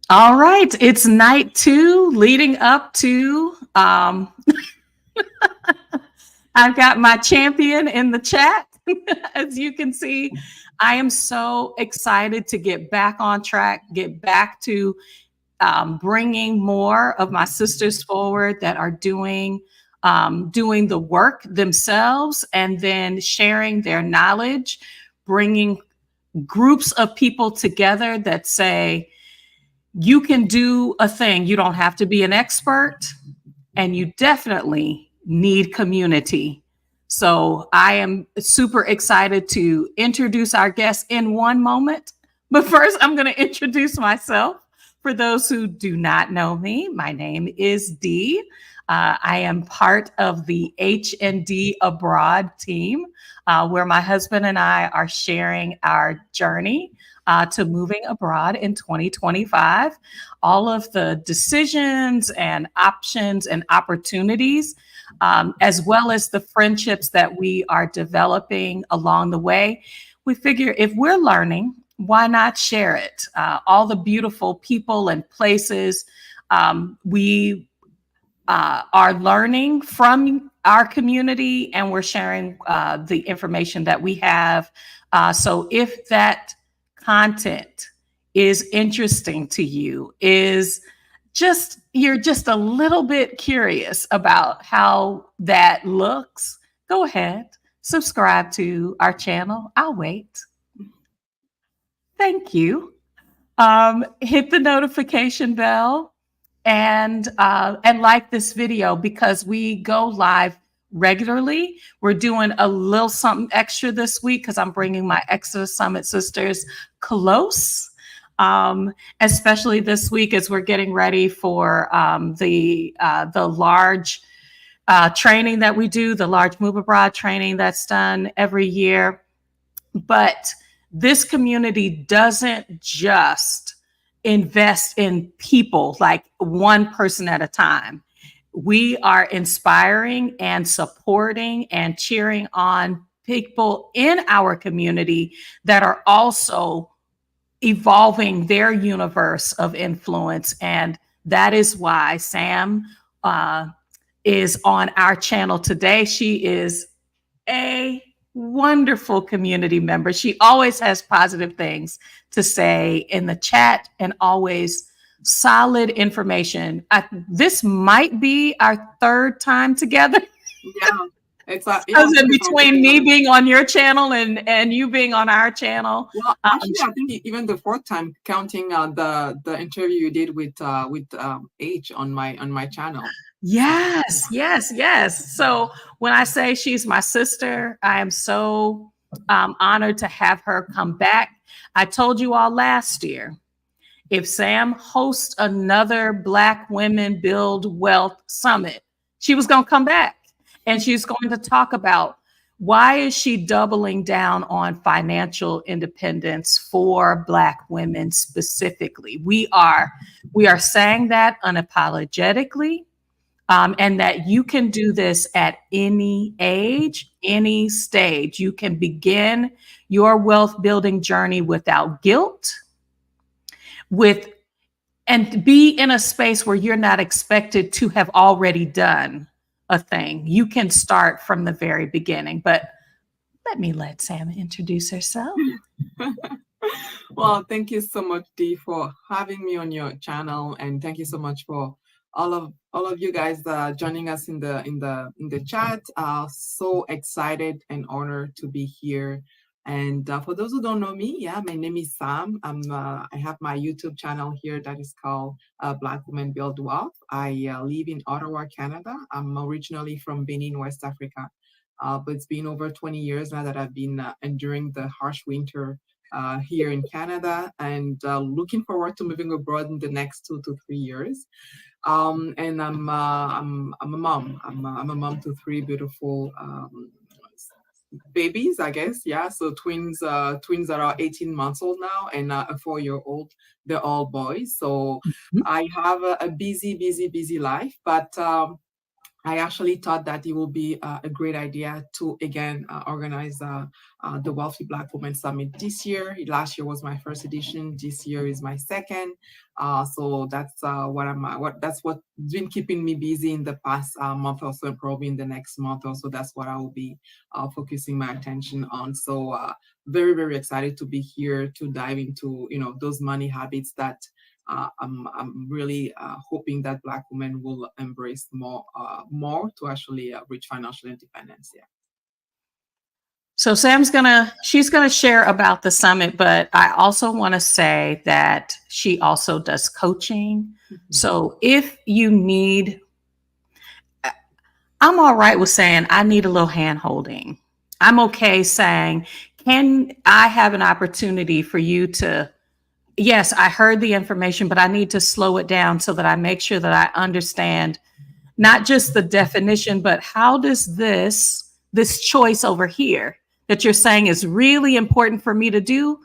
All right, it's night two leading up to I've got my champion in the chat. As you can see, I am so excited to get back on track, get back to bringing more of my sisters forward that are doing the work themselves and then sharing their knowledge, bringing groups of people together that say, you can do a thing. You don't have to be an expert, and you definitely need community. So I am super excited to introduce our guest in one moment. But first, I'm going to introduce myself. For those who do not know me, my name is Dee. I am part of the H&D Abroad team, where my husband and I are sharing our journey to moving abroad in 2025. All of the decisions and options and opportunities, as well as the friendships that we are developing along the way. We figure if we're learning, why not share it? All the beautiful people and places we are learning from our community, and we're sharing the information that we have. So if that content is interesting to you, is just you're just a little bit curious about how that looks, go ahead, subscribe to our channel. I'll wait. Thank you. Hit the notification bell and like this video because we go live regularly. We're doing a little something extra this week because I'm bringing my Exodus Summit sisters close, especially this week as we're getting ready for the large training that we do, the large Move Abroad training that's done every year. But this community doesn't just invest in people like one person at a time. We are inspiring and supporting and cheering on people in our community that are also evolving their universe of influence. And that is why Sam is on our channel today. She is a wonderful community member. She always has positive things to say in the chat and always solid information. This might be our third time together. Yeah, it's yeah, Between me being on your channel and you being on our channel. Well, actually, I think even the fourth time, counting the interview you did with H on my channel. Yes, yes, yes. So when I say she's my sister, I am so honored to have her come back. I told you all last year, if Sam hosts another Black Women Build Wealth Summit, she was going to come back and she's going to talk about why is she doubling down on financial independence for Black women specifically. We are saying that unapologetically. And that you can do this at any age, any stage. You can begin your wealth building journey without guilt, and be in a space where you're not expected to have already done a thing. You can start from the very beginning. But let Sam introduce herself. Well, thank you so much, Dee, for having me on your channel, and thank you so much for all of you guys joining us in the chat. So excited and honored to be here. And for those who don't know me, yeah, my name is Sam. I have my YouTube channel here that is called Black Women Build Wealth. I live in Ottawa, Canada. I'm originally from Benin, West Africa, but it's been over 20 years now that I've been enduring the harsh winter here in Canada, and looking forward to moving abroad in the next 2 to 3 years. And I'm a mom. I'm a mom to 3 beautiful babies, I guess. Yeah, so twins that are 18 months old now, and a 4-year-old. They're all boys. So I have a busy life, but I actually thought that it would be a great idea to again organize the Wealthy Black Women Summit this year. Last year was my first edition. This year is my second. So that's what's been keeping me busy in the past month or so, and probably in the next month or so. That's what I will be focusing my attention on. So very very excited to be here to dive into those money habits that I'm really hoping that Black women will embrace more to actually reach financial independence. Yeah. So she's gonna share about the summit, but I also want to say that she also does coaching. Mhm. So if you need, I'm all right with saying I need a little hand holding. I'm okay saying, can I have an opportunity for you to, yes, I heard the information, but I need to slow it down so that I make sure that I understand not just the definition, but how does this choice over here that you're saying is really important for me to do,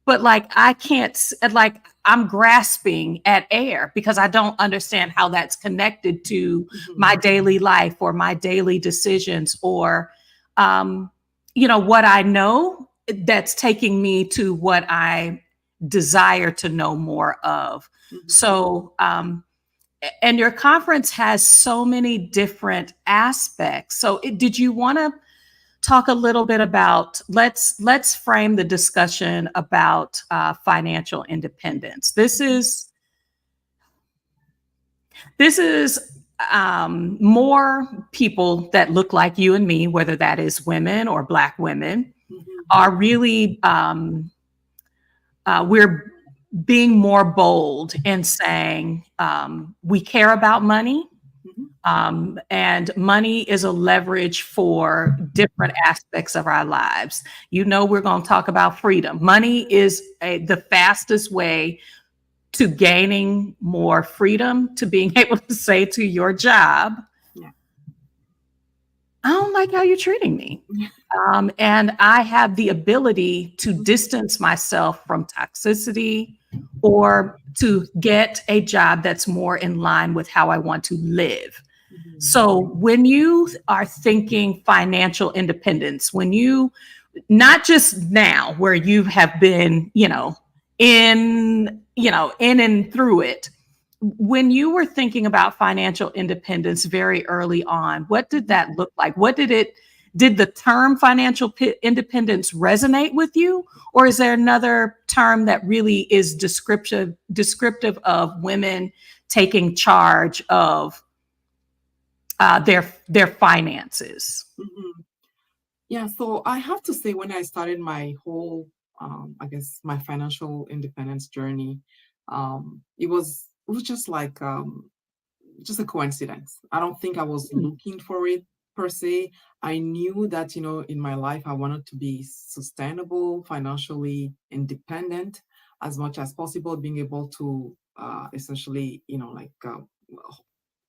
but like I can't, like I'm grasping at air because I don't understand how that's connected to my Mhm. daily life or my daily decisions or um what I know that's taking me to what I desire to know more of. Mhm. So and your conference has so many different aspects. So did you want to talk a little bit about, let's frame the discussion about financial independence. This is more people that look like you and me, whether that is women or Black women, Mhm. are really we're being more bold in saying we care about money. Mhm. And money is a leverage for different aspects of our lives. We're going to talk about freedom. Money is the fastest way to gaining more freedom, to being able to say to your job, Yeah. I don't like how you're treating me. And I have the ability to distance myself from toxicity or to get a job that's more in line with how I want to live. Mhm. So when you are thinking financial independence, not just now where you have been, in and through it, when you were thinking about financial independence very early on, what did Mhm. that look like? Did the term financial independence resonate with you? Or is there another term that really is descriptive of women taking charge of their finances? Mhm. Yeah, so I have to say, when I started my whole, I guess, my financial independence journey, it was just a coincidence. I don't think I was looking for it per se. I knew that, in my life, I wanted to be sustainable, financially independent as much as possible, being able to essentially,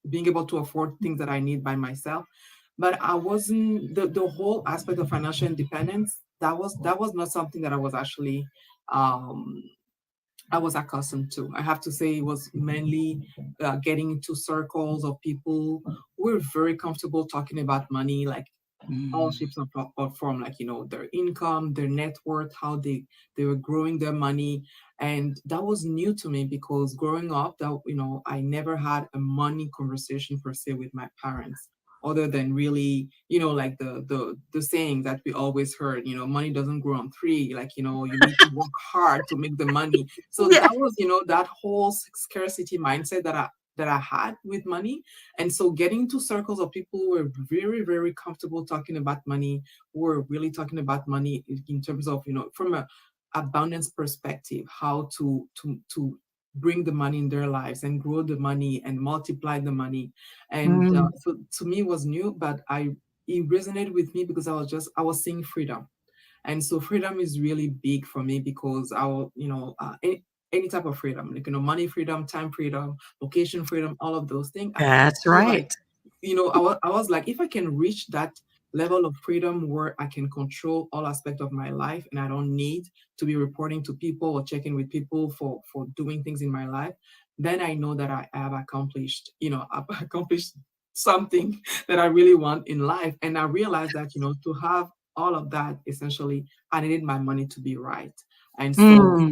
being able to afford things that I need by myself. But I wasn't the whole aspect of financial independence. That was not something that I was actually um, I was accustomed to. I have to say it was mainly getting into circles of people who were very comfortable talking about money, like all Mm. shapes of form, like their income, their net worth, how they were growing their money. And that was new to me because growing up, that I never had a money conversation per se with my parents, other than really, like the saying that we always heard, money doesn't grow on tree, like you need to work hard to make the money. So Yeah. that was, that whole scarcity mindset that I had with money. And so getting into circles of people who were very, very comfortable talking about money, who were really talking about money in terms of, from a abundance perspective, how to bring the money in their lives and grow the money and multiply the money. And Mm. so to me it was new, but it resonated with me because I was seeing freedom. And so freedom is really big for me because any type of freedom, like, money freedom, time freedom, location freedom, all of those things. I That's feel like, right. I was like, if I can reach that level of freedom where I can control all aspects of my life and I don't need to be reporting to people or checking with people for doing things in my life, then I know that I have accomplished, I've accomplished something that I really want in life. And I realized that, to have all of that, essentially, I needed my money to be right. And so Mm.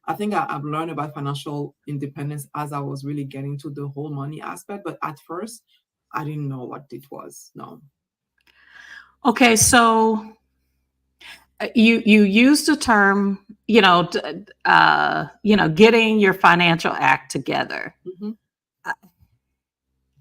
I think I've learned about financial independence as I was really getting to the whole money aspect. But at first, I didn't know what it was. No. Okay, so you used the term, getting your financial act together. Hmm.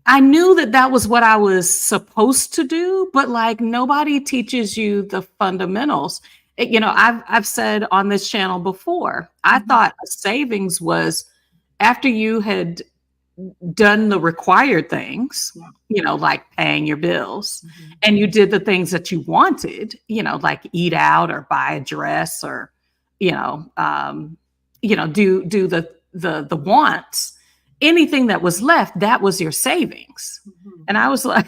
I knew that that was what I was supposed to do, but like nobody teaches you the fundamentals. I've said on this channel before, I Hmm. thought a savings was after you had done the required things, Yeah. like paying your bills, Hmm. and you did the things that you wanted, like eat out or buy a dress or, you know, um, do the wants. Anything that was left, that was your savings. Hmm. And I was like,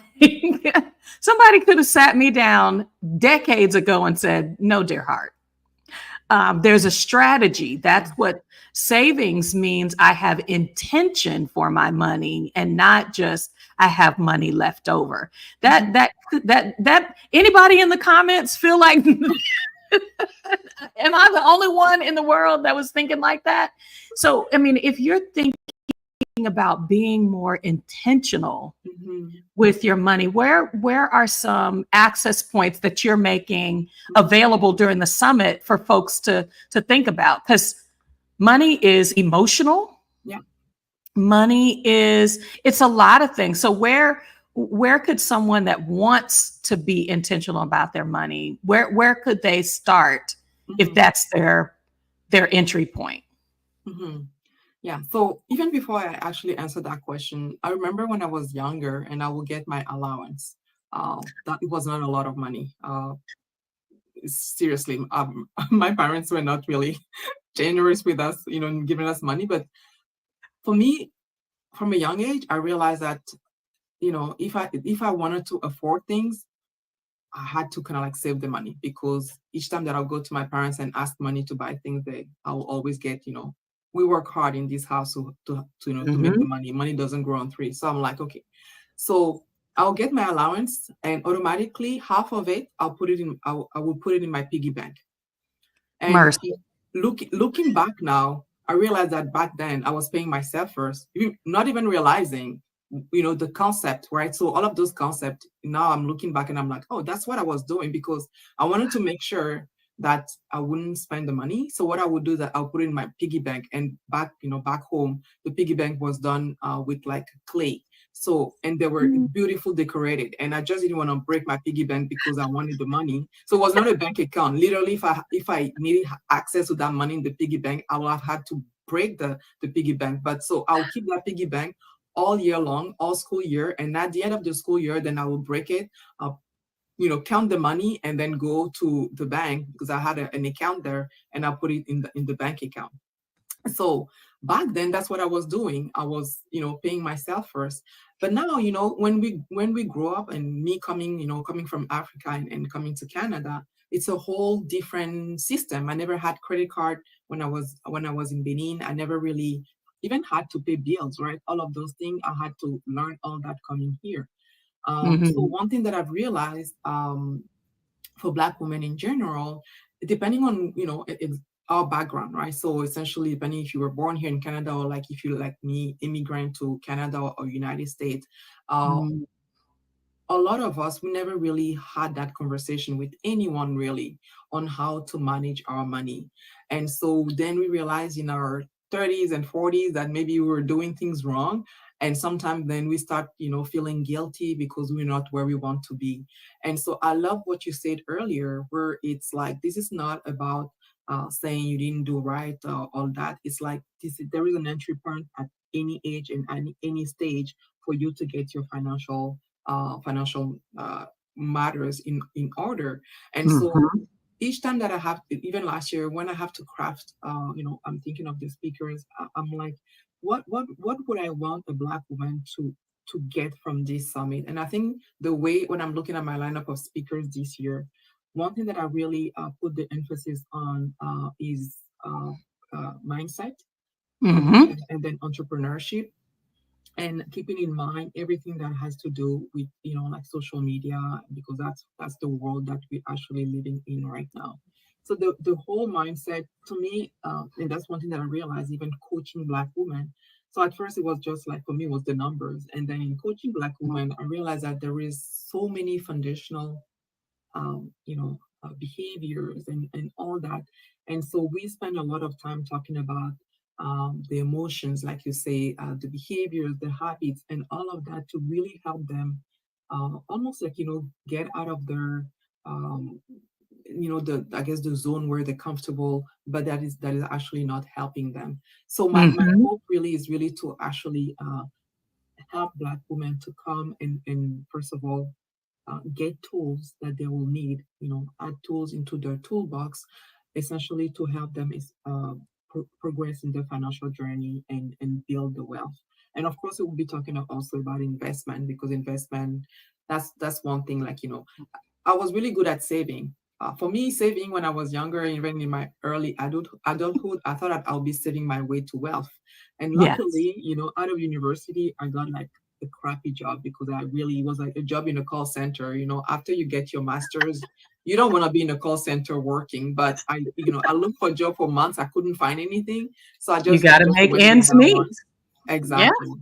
somebody could have sat me down decades ago and said, "No, dear heart, there's a strategy." That's Yeah. what savings means. I have intention for my money and not just I have money left over. Hmm. That anybody in the comments feel like, am I the only one in the world that was thinking like that? So, I mean, if you're thinking about being more intentional Hmm. with your money, where are some access points that you're making Hmm. available during the summit for folks to think about? Because money is emotional. Yeah. Money is, it's a lot of things. So where could someone that wants to be intentional about their money, where could they start if Hmm. that's their entry point? Hmm. Yeah. So even before I actually answer that question, I remember when I was younger and I would get my allowance. That it was not a lot of money. Seriously, my parents were not really generous with us, in giving us money. But for me, from a young age, I realized that, if I wanted to afford things, I had to kind of like save the money, because each time that I'll go to my parents and ask money to buy things, I will always get, we work hard in this house to make the Mhm. money. Money doesn't grow on trees. So I'm like, okay. So I'll get my allowance, and automatically half of it I will put it in my piggy bank. And Mercy. looking back now, I realized that back then I was paying myself first, not even realizing, the concept, right? So all of those concepts, now I'm looking back and I'm like, oh, that's what I was doing, because I wanted to make sure that I wouldn't spend the money. So what I would do is that I'll put it in my piggy bank, and back home, the piggy bank was done with like clay. So, and they were Mm. beautiful decorated, and I just didn't want to break my piggy bank because I wanted the money. So it was not a bank account. Literally, if I needed access to that money in the piggy bank, I would have had to break the piggy bank. But so I'll keep that piggy bank all year long, all school year, and at the end of the school year, then I will break it. I'll, count the money and then go to the bank, because I had an account there, and I'll put it in the bank account. So back then, that's what I was doing. I was, paying myself first. But now, when we grow up, and me coming from Africa, and coming to Canada, it's a whole different system. I never had credit card when I was in Benin. I never really even had to pay bills, right? All of those things, I had to learn all that coming here. So Mhm. one thing that I've realized, for Black women in general, depending on, our background, right? So essentially, depending if you were born here in Canada, or like if you, like me, immigrant to Canada or United States, uh, Mhm. a lot of us, we never really had that conversation with anyone really on how to manage our money. And so then we realize in our 30s and 40s that maybe we were doing things wrong. And sometimes then we start, feeling guilty because we're not where we want to be. And so I love what you said earlier, where it's like, this is not about saying you didn't do right, all that. It's like there is an entry point at any age and any stage for you to get your financial matters in order. And so Mhm. each time that I have, even last year when I have to craft, I'm thinking of the speakers. I'm like, what would I want a Black woman to get from this summit? And I think the way, when I'm looking at my lineup of speakers this year, one thing that I really put the emphasis on is mindset, Mhm. and then entrepreneurship, and keeping in mind everything that has to do with, like social media, because that's the world that we're actually living in right now. So the whole mindset to me, and that's one thing that I realized even coaching Black women. So at first it was just like, for me, it was the numbers, and then in coaching Black women I realized that there is so many foundational behaviors and all that. And so we spend a lot of time talking about the emotions, like you say, the behaviors, the habits, and all of that to really help them almost like, get out of their, um, the, I guess, the zone where they're comfortable, but that is actually not helping them. So my Mhm. hope really is really to actually help Black women to come and first of all, get tools that they will need, add tools into their toolbox, essentially to help them progress in their financial journey and build the wealth. And of course, we'll be talking also about investment, because investment, that's one thing, like, I was really good at saving. For me, saving when I was younger, even in my early adulthood, I thought that I'll be saving my way to wealth. And Yes, luckily, out of university, I got like a crappy job, because I really was like a job in a call center. After you get your master's, you don't want to be in a call center working. But I looked for a job for months. I couldn't find anything, so I you just got I to just make went with ends that meet. one. Yeah. Exactly.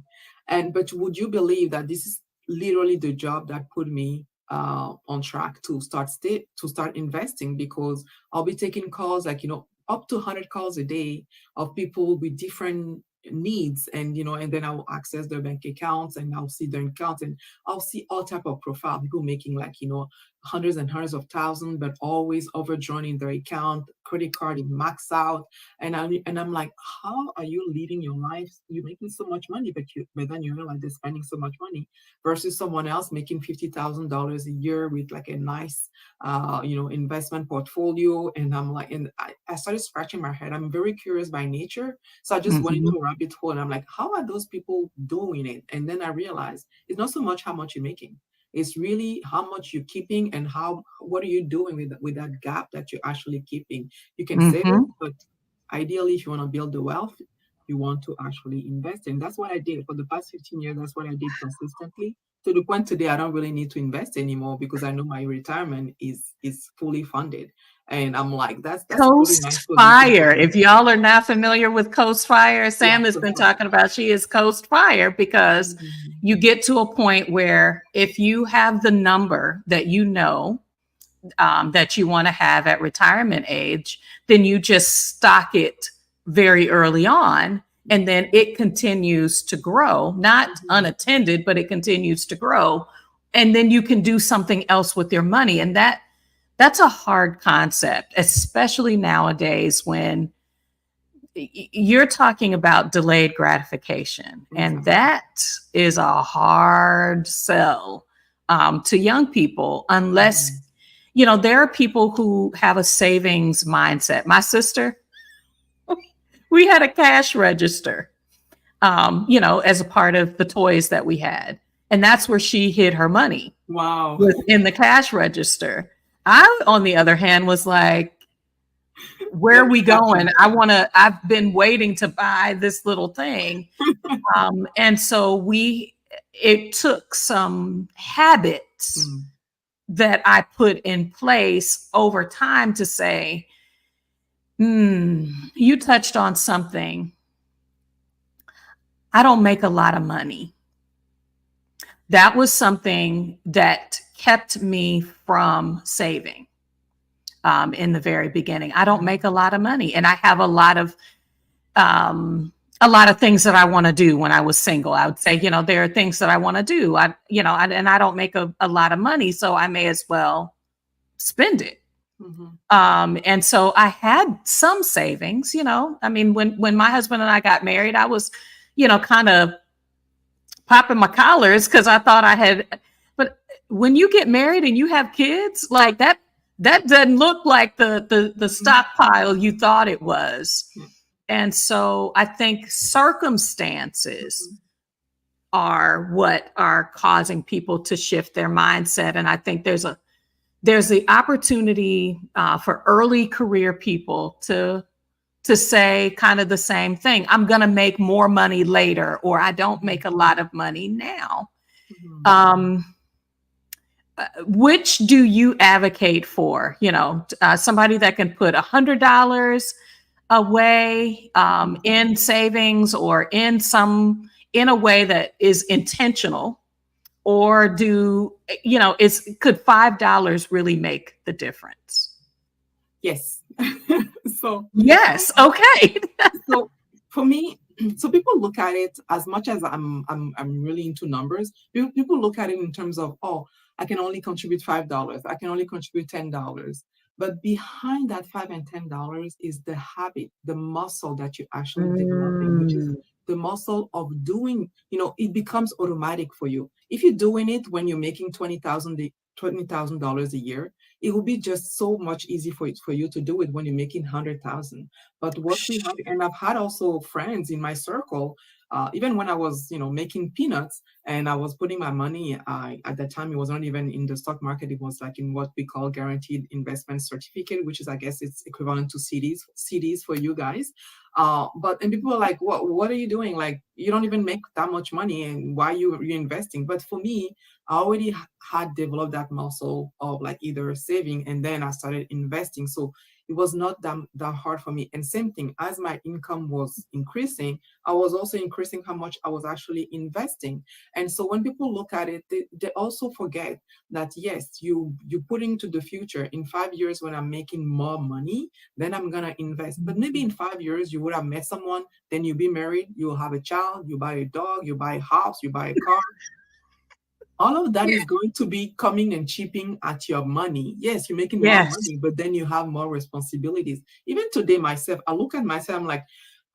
And but would you believe that this is literally the job that put me on track to start investing, because I'll be taking calls like, up to 100 calls a day of people with different needs, and then I'll access their bank accounts, and I'll see their accounts, and I'll see all type of profile, people making like, hundreds and hundreds of thousands, but always overdrawn in their account, credit card in max out. And I'm like, how are you leading your life? You're making so much money, but then you realize they're spending so much money, versus someone else making $50,000 a year with like a nice investment portfolio. And I'm like, and I started scratching my head. I'm very curious by nature, so I just went Mhm. into a rabbit hole, and I'm like, how are those people doing it? And then I realized it's not so much how much you're making, it's really how much you're keeping, and what are you doing with that gap that you're actually keeping. You can save it, Mhm. but ideally, if you want to build the wealth, you want to actually invest. And that's what I did for the past 15 years. That's what I did consistently, to the point today I don't really need to invest anymore, because I know my retirement is fully funded. And I'm like, that's a pretty nice Coast position to Fire. be. If y'all are not familiar with Coast Fire, Yeah, Sam has so been far. talking about she is Coast Fire because Mhm. you get to a point where if you have the number that that you want to have at retirement age, then you just stock it very early on. And then it continues to grow, not Mhm. unattended, but it continues to grow. And then you can do something else with your money. And that's a hard concept, especially nowadays when you're talking about delayed gratification. And Exactly. that is a hard sell to young people, unless, Mhm. there are people who have a savings mindset. My sister, we had a cash register, as a part of the toys that we had. And that's where she hid her money, Wow. was in the cash register. I, on the other hand, was like, where Let are me we help going? you. I've been waiting to buy this little thing. And so it took some habits Mm. that I put in place over time to say, you touched on something. I don't make a lot of money. That was something that kept me from saving in the very beginning. I don't make a lot of money, and I have um, a lot of things that I want to do. When I was single, I would say, there are things that I want to do. And I don't make a lot of money, so I may as well spend it. Mhm. And so I had some savings. I mean, when my husband and I got married, I was, kind of popping my collars because I thought I had. But when you get married and you have kids, like that doesn't look like the Mhm. stockpile you thought it was. Yeah. And so I think circumstances Mhm. are what are causing people to shift their mindset. And I think there's the opportunity for early career people to to say kind of the same thing. I'm going to make more money later, or I don't make a lot of money now. Mhm. Um, which do you advocate for? Somebody that can put $100 away in savings or in a way that is intentional, or could $5 really make the difference? Yes. So Yes. Okay. so for me, so people look at it, as much as I'm really into numbers. People look at it in terms of, oh, I can only contribute $5. I can only contribute $10. But behind that $5 and $10 is the habit, the muscle that you're actually developing, which is Mm, the muscle of doing. It becomes automatic for you. If you're doing it when you're making $20,000 a year, it will be just so much easy for you to do it when you're making 100,000. But what we have, and I've had also friends in my circle, even when I was, making peanuts and I was putting my money, at that time, it was not even in the stock market. It was like in what we call guaranteed investment certificate, which is, I guess, it's equivalent to CDs for you guys. And people are like, what are you doing? Like, you don't even make that much money, and why you investing? But for me, I already had developed that muscle of like either saving and then I started investing. So it was not that hard for me. And same thing, as my income was increasing, I was also increasing how much I was actually investing. And so when people look at it, they also forget that yes, you put into the future. In 5 years, when I'm making more money, then I'm gonna invest. But maybe in 5 years, you would have met someone, then you'll be married, you'll have a child, you buy a dog, you buy a house, you buy a car. All of that yeah. is going to be coming and chipping at your money. Yes, you're making more Yes. money, but then you have more responsibilities. Even today, myself, I look at myself, I'm like,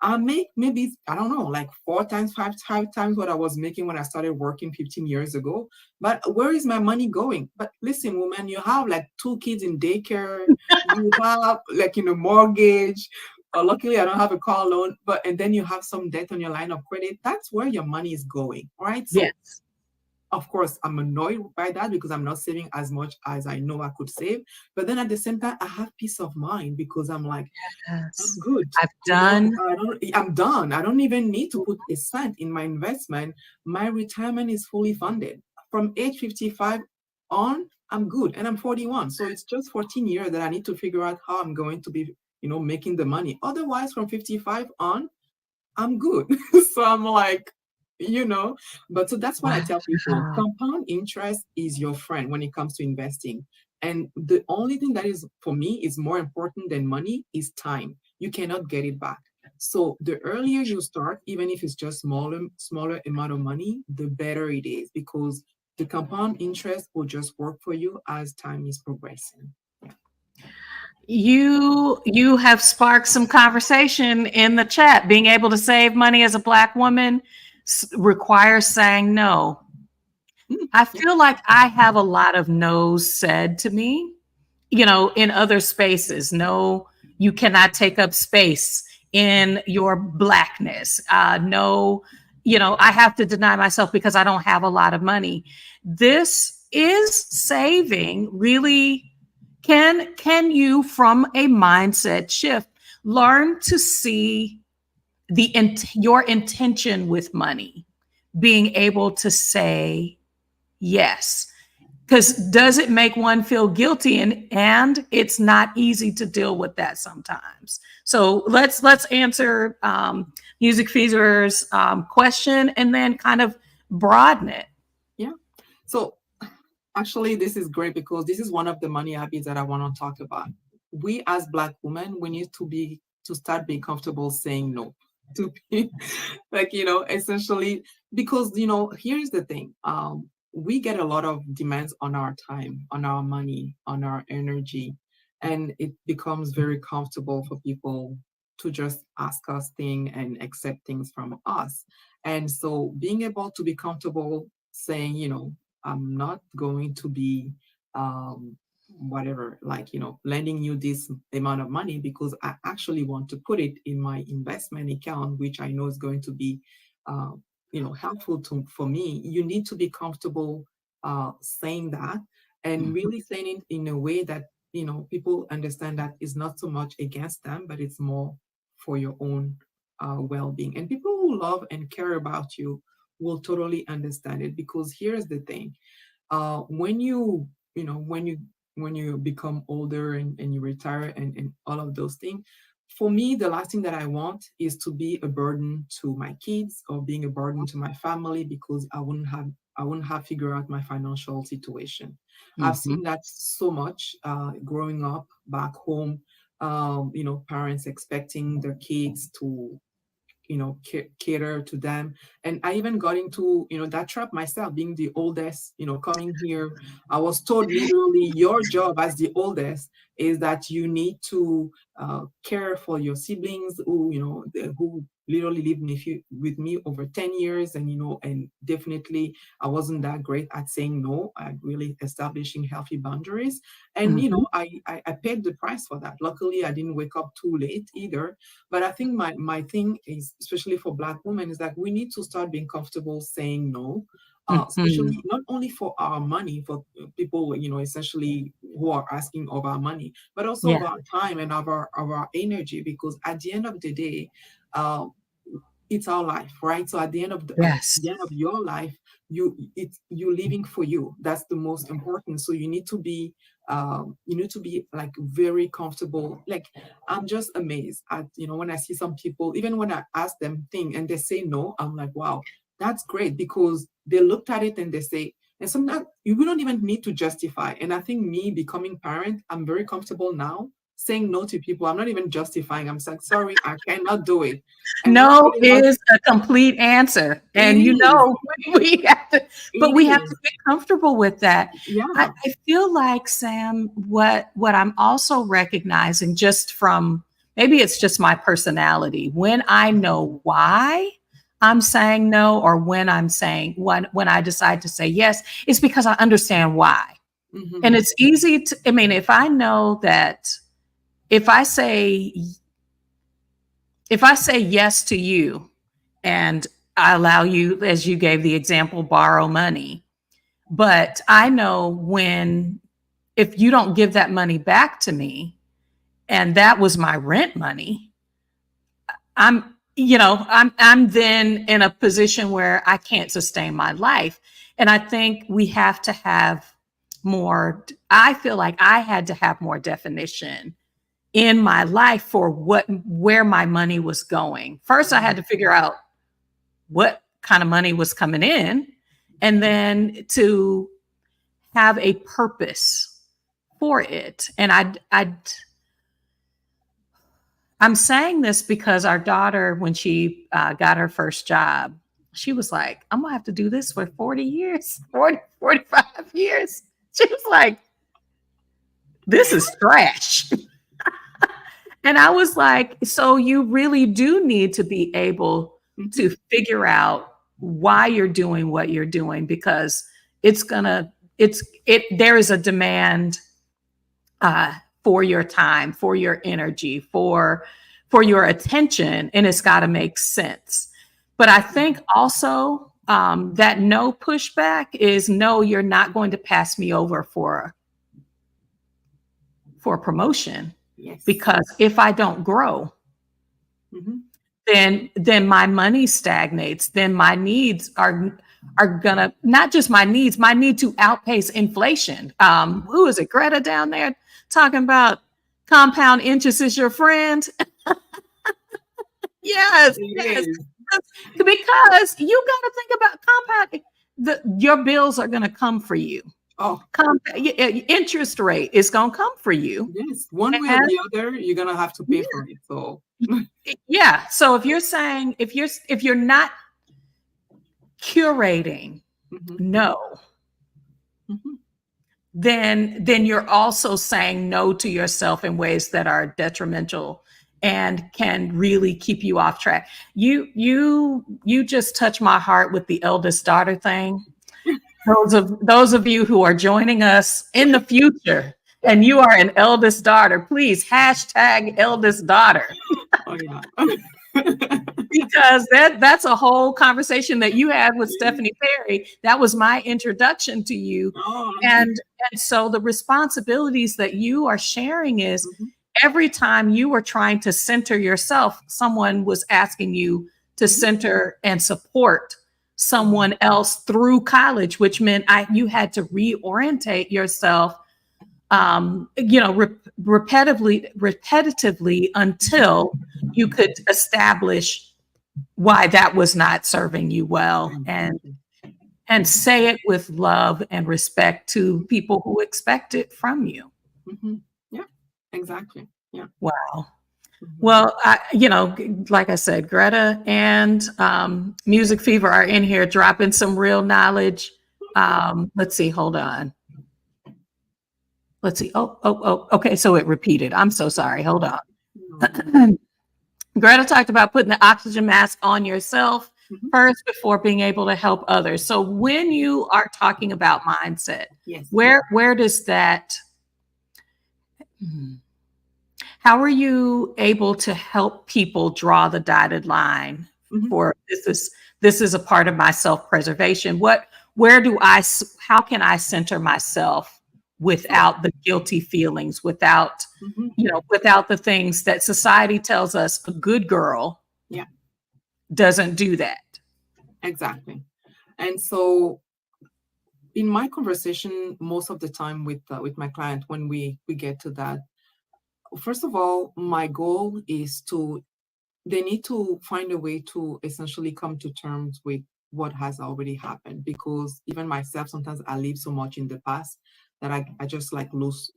I make maybe, I don't know, like four times, five times what I was making when I started working 15 years ago. But where is my money going? But listen, woman, you have like two kids in daycare, you have like, mortgage. Luckily, I don't have a car loan, and then you have some debt on your line of credit. That's where your money is going, right? So Yes. of course, I'm annoyed by that because I'm not saving as much as I know I could save. But then at the same time, I have peace of mind because I'm like, I'm Yes. good. I've done. I'm done. I don't even need to put a cent in my investment. My retirement is fully funded. From age 55 on, I'm good. And I'm 41. So it's just 14 years that I need to figure out how I'm going to be, making the money. Otherwise, from 55 on, I'm good. So I'm like, you know, but so that's what I tell people. Wow. Compound interest is your friend when it comes to investing. And the only thing that is for me is more important than money is time. You cannot get it back. So the earlier you start, even if it's just smaller amount of money, the better it is because the compound interest will just work for you as time is progressing. Yeah. You have sparked some conversation in the chat. Being able to save money as a Black woman requires saying no. Mm, I yeah. feel like I have a lot of no's said to me, in other spaces. No, you cannot take up space in your Blackness. No, I have to deny myself because I don't have a lot of money. This is saving really. Can you, from a mindset shift, learn to see your intention with money, being able to say yes? Because does it make one feel guilty? And it's not easy to deal with that sometimes. So let's answer Music Fever's question and then kind of broaden it. Yeah. So actually, this is great because this is one of the money habits that I want to talk about. We as Black women, we need to start being comfortable saying no. To be like, essentially, because here's the thing. We get a lot of demands on our time, on our money, on our energy, and it becomes very comfortable for people to just ask us things and accept things from us. And so being able to be comfortable saying, I'm not going to be whatever, like, lending you this amount of money because I actually want to put it in my investment account, which I know is going to be, helpful for me. You need to be comfortable saying that and really saying it in a way that, people understand that is not so much against them, but it's more for your own well-being. And people who love and care about you will totally understand it, because here's the thing. When you know when you become older and you retire and all of those things, for me, the last thing that I want is to be a burden to my kids or being a burden to my family, because I wouldn't have figured out my financial situation. I've Mm-hmm. seen that so much growing up back home. Parents expecting their kids to cater to them. And I even got into that trap myself, being the oldest. Coming here, I was told literally, your job as the oldest is that you need to care for your siblings who literally lived with me over 10 years. And definitely I wasn't that great at saying no, at really establishing healthy boundaries. And Mm-hmm. I paid the price for that. Luckily, I didn't wake up too late either. But I think my thing is, especially for Black women, is that we need to start being comfortable saying no, Mm-hmm. especially not only for our money, for people, essentially who are asking of our money, but also Yeah. of our time and of our energy, because at the end of the day, uh, it's our life, right? So at Yes. the end of your life, you're living for you. That's the most important. So you need to be like very comfortable. Like, I'm just amazed at when I see some people, even when I ask them thing and they say no, I'm like, wow, that's great, because they looked at it and they say. And sometimes you don't even need to justify. And I think me becoming parent, I'm very comfortable now saying no to people. I'm not even justifying. I'm saying, sorry, I cannot do it. And that's No pretty much is a complete answer. it And is. we have to, but It we have to is. get comfortable with that. I, Yeah. I feel like, Sam, what I'm also recognizing, just from, maybe it's just my personality, when I know why I'm saying no, or when I'm saying, when I decide to say yes, it's because I understand why. And Hmm. it's easy to, I mean, if I know that, if I say if I say yes to you, and I allow you, as you gave the example, borrow money, but I know, when, if you don't give that money back to me, and that was my rent money, I'm then in a position where I can't sustain my life. And I think we have to have more, I feel like I had to have more definition in my life for where my money was going. First, I had to figure out what kind of money was coming in, and then to have a purpose for it. And I'm saying this because our daughter, when she got her first job, she was like, I'm gonna have to do this for 40 years, 45 years. She was like, this is trash. And I was like, so you really do need to be able Hmm. to figure out why you're doing what you're doing, because it's gonna, there is a demand uh, for your time, for your energy, for your attention, and it's got to make sense. But I think also, that no pushback is, no, you're not going to pass me over for promotion, Yes. because if I don't grow, Hmm. then my money stagnates. Then my needs are gonna, not just my need to outpace inflation. Who is it, Greta down there talking about compound interest is your friend? Yes, It yes. is. Because you got to think about compound. Your bills are going to come for you. Oh, Interest rate is going to come for you. yes. One way or And the other, you're gonna have to pay for it. So. yeah, so if you're saying, if you're not curating Hmm. no, Hmm. then you're also saying no to yourself in ways that are detrimental and can really keep you off track. You just touched my heart with the eldest daughter thing. Those of you who are joining us in the future, and you are an eldest daughter, please hashtag eldest daughter, Oh yeah. because that's a whole conversation that you had with Stephanie Perry. That was my introduction to you. Oh. And so the responsibilities that you are sharing is, Mhm. every time you were trying to center yourself, someone was asking you to center and support someone else through college, which meant you had to reorientate yourself, repetitively until you could establish why that was not serving you well, and say it with love and respect to people who expect it from you. Yeah, exactly. Yeah. Wow. Well, like I said, Greta and Music Fever are in here dropping some real knowledge. Let's see. Hold on. Let's see. Oh. Okay. So it repeated. I'm so sorry. Hold on. Greta talked about putting the oxygen mask on yourself first before being able to help others. So when you are talking about mindset, yes, where does that? How are you able to help people draw the dotted line for this is a part of my self-preservation? How can I center myself without the guilty feelings, without, without the things that society tells us a good girl doesn't do that? Exactly. And so in my conversation, most of the time with my client, when we get to that, first of all, my goal is they need to find a way to essentially come to terms with what has already happened, because even myself, sometimes I live so much in the past that I just like lose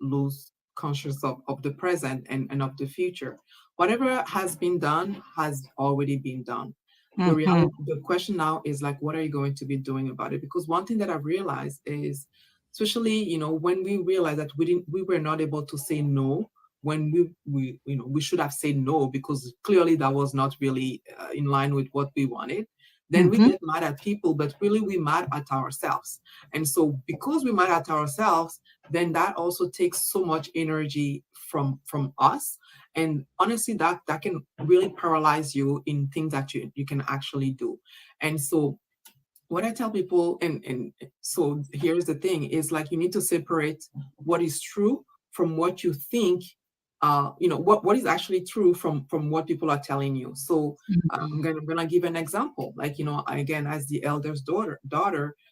conscious of the present and of the future. Whatever has been done has already been done. The reality, the question now is like, what are you going to be doing about it? Because one thing that I've realized is, especially, when we realize that we were not able to say no when we should have said no, because clearly that was not really in line with what we wanted, then we get mad at people, but really we mad at ourselves. And so because we mad at ourselves, then that also takes so much energy from us. And honestly, that can really paralyze you in things that you can actually do. And so what I tell people, and so here's the thing, is like, you need to separate what is true from what you think, what is actually true from what people are telling you. So I'm gonna give an example. Like, again, as the elder's daughter,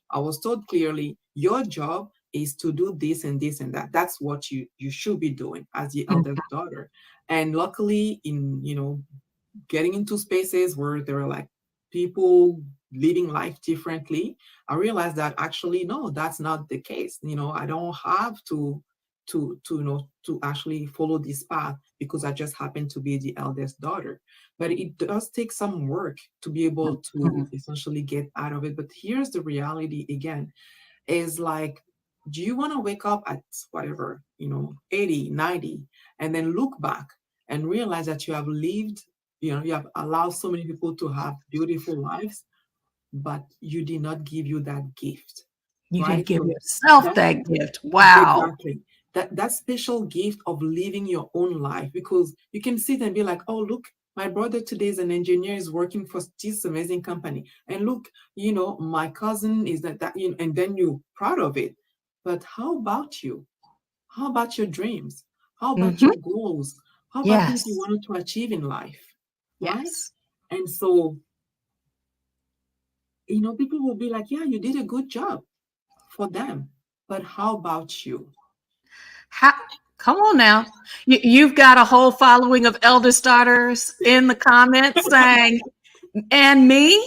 I was told clearly, your job is to do this and this and that. That's what you should be doing as the elder's daughter. And luckily, in getting into spaces where there are like people living life differently, I realized that actually, no, that's not the case. I don't have to actually follow this path because I just happen to be the eldest daughter. But it does take some work to be able to essentially get out of it. But here's the reality again, is like, do you want to wake up at whatever, 80, 90, and then look back and realize that you have lived, you have allowed so many people to have beautiful lives, but you did not give you that gift, You didn't right? give So yourself that that gift. Wow. exactly, that special gift of living your own life, because you can sit and be like, oh, look, my brother today is an engineer, is working for this amazing company, and look, my cousin is that, and then you're proud of it. But how about you? How about your dreams? How about your goals? How about things you Yes. wanted to achieve in life, right? Yes. And so, people will be like, yeah, you did a good job for them, but how about you? How, come on now. You've got a whole following of eldest daughters in the comments saying, and me,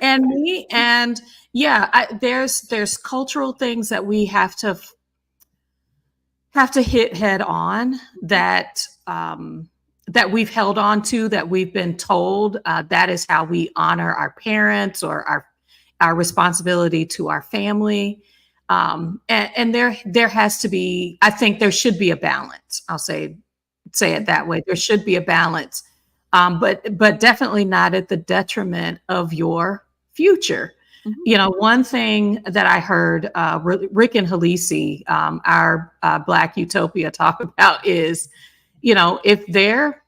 and me. And yeah, there's cultural things that we have to hit head on, that we've held on to, that we've been told that is how we honor our parents, or our responsibility to our family. And there has to be, I think there should be a balance. I'll say it that way. There should be a balance, but definitely not at the detriment of your future. One thing that I heard Rick and Halisi, our Black Utopia, talk about is, if their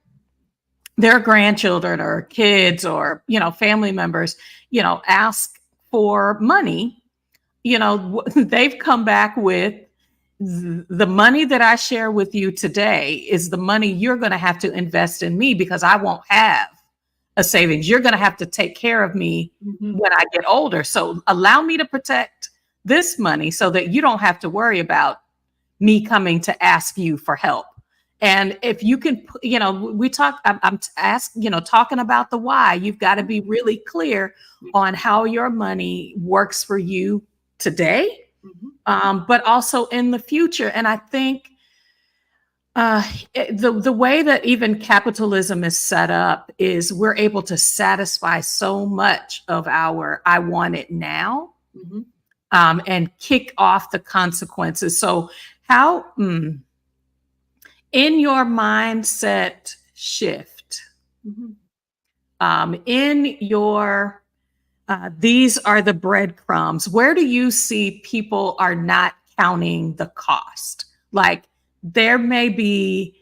grandchildren or kids or, family members, ask for money, they've come back with, the money that I share with you today is the money you're going to have to invest in me, because I won't have a savings. You're going to have to take care of me Mhm. when I get older. So allow me to protect this money so that you don't have to worry about me coming to ask you for help. And if you can, we talk, talking about the why. You've got to be really clear on how your money works for you today, Mhm. but also in the future. And I think the way that even capitalism is set up is we're able to satisfy so much of our "I want it now," Mhm. and kick off the consequences. So, how in your mindset shift, Mhm. in your these are the breadcrumbs. Where do you see people are not counting the cost? Like there may be,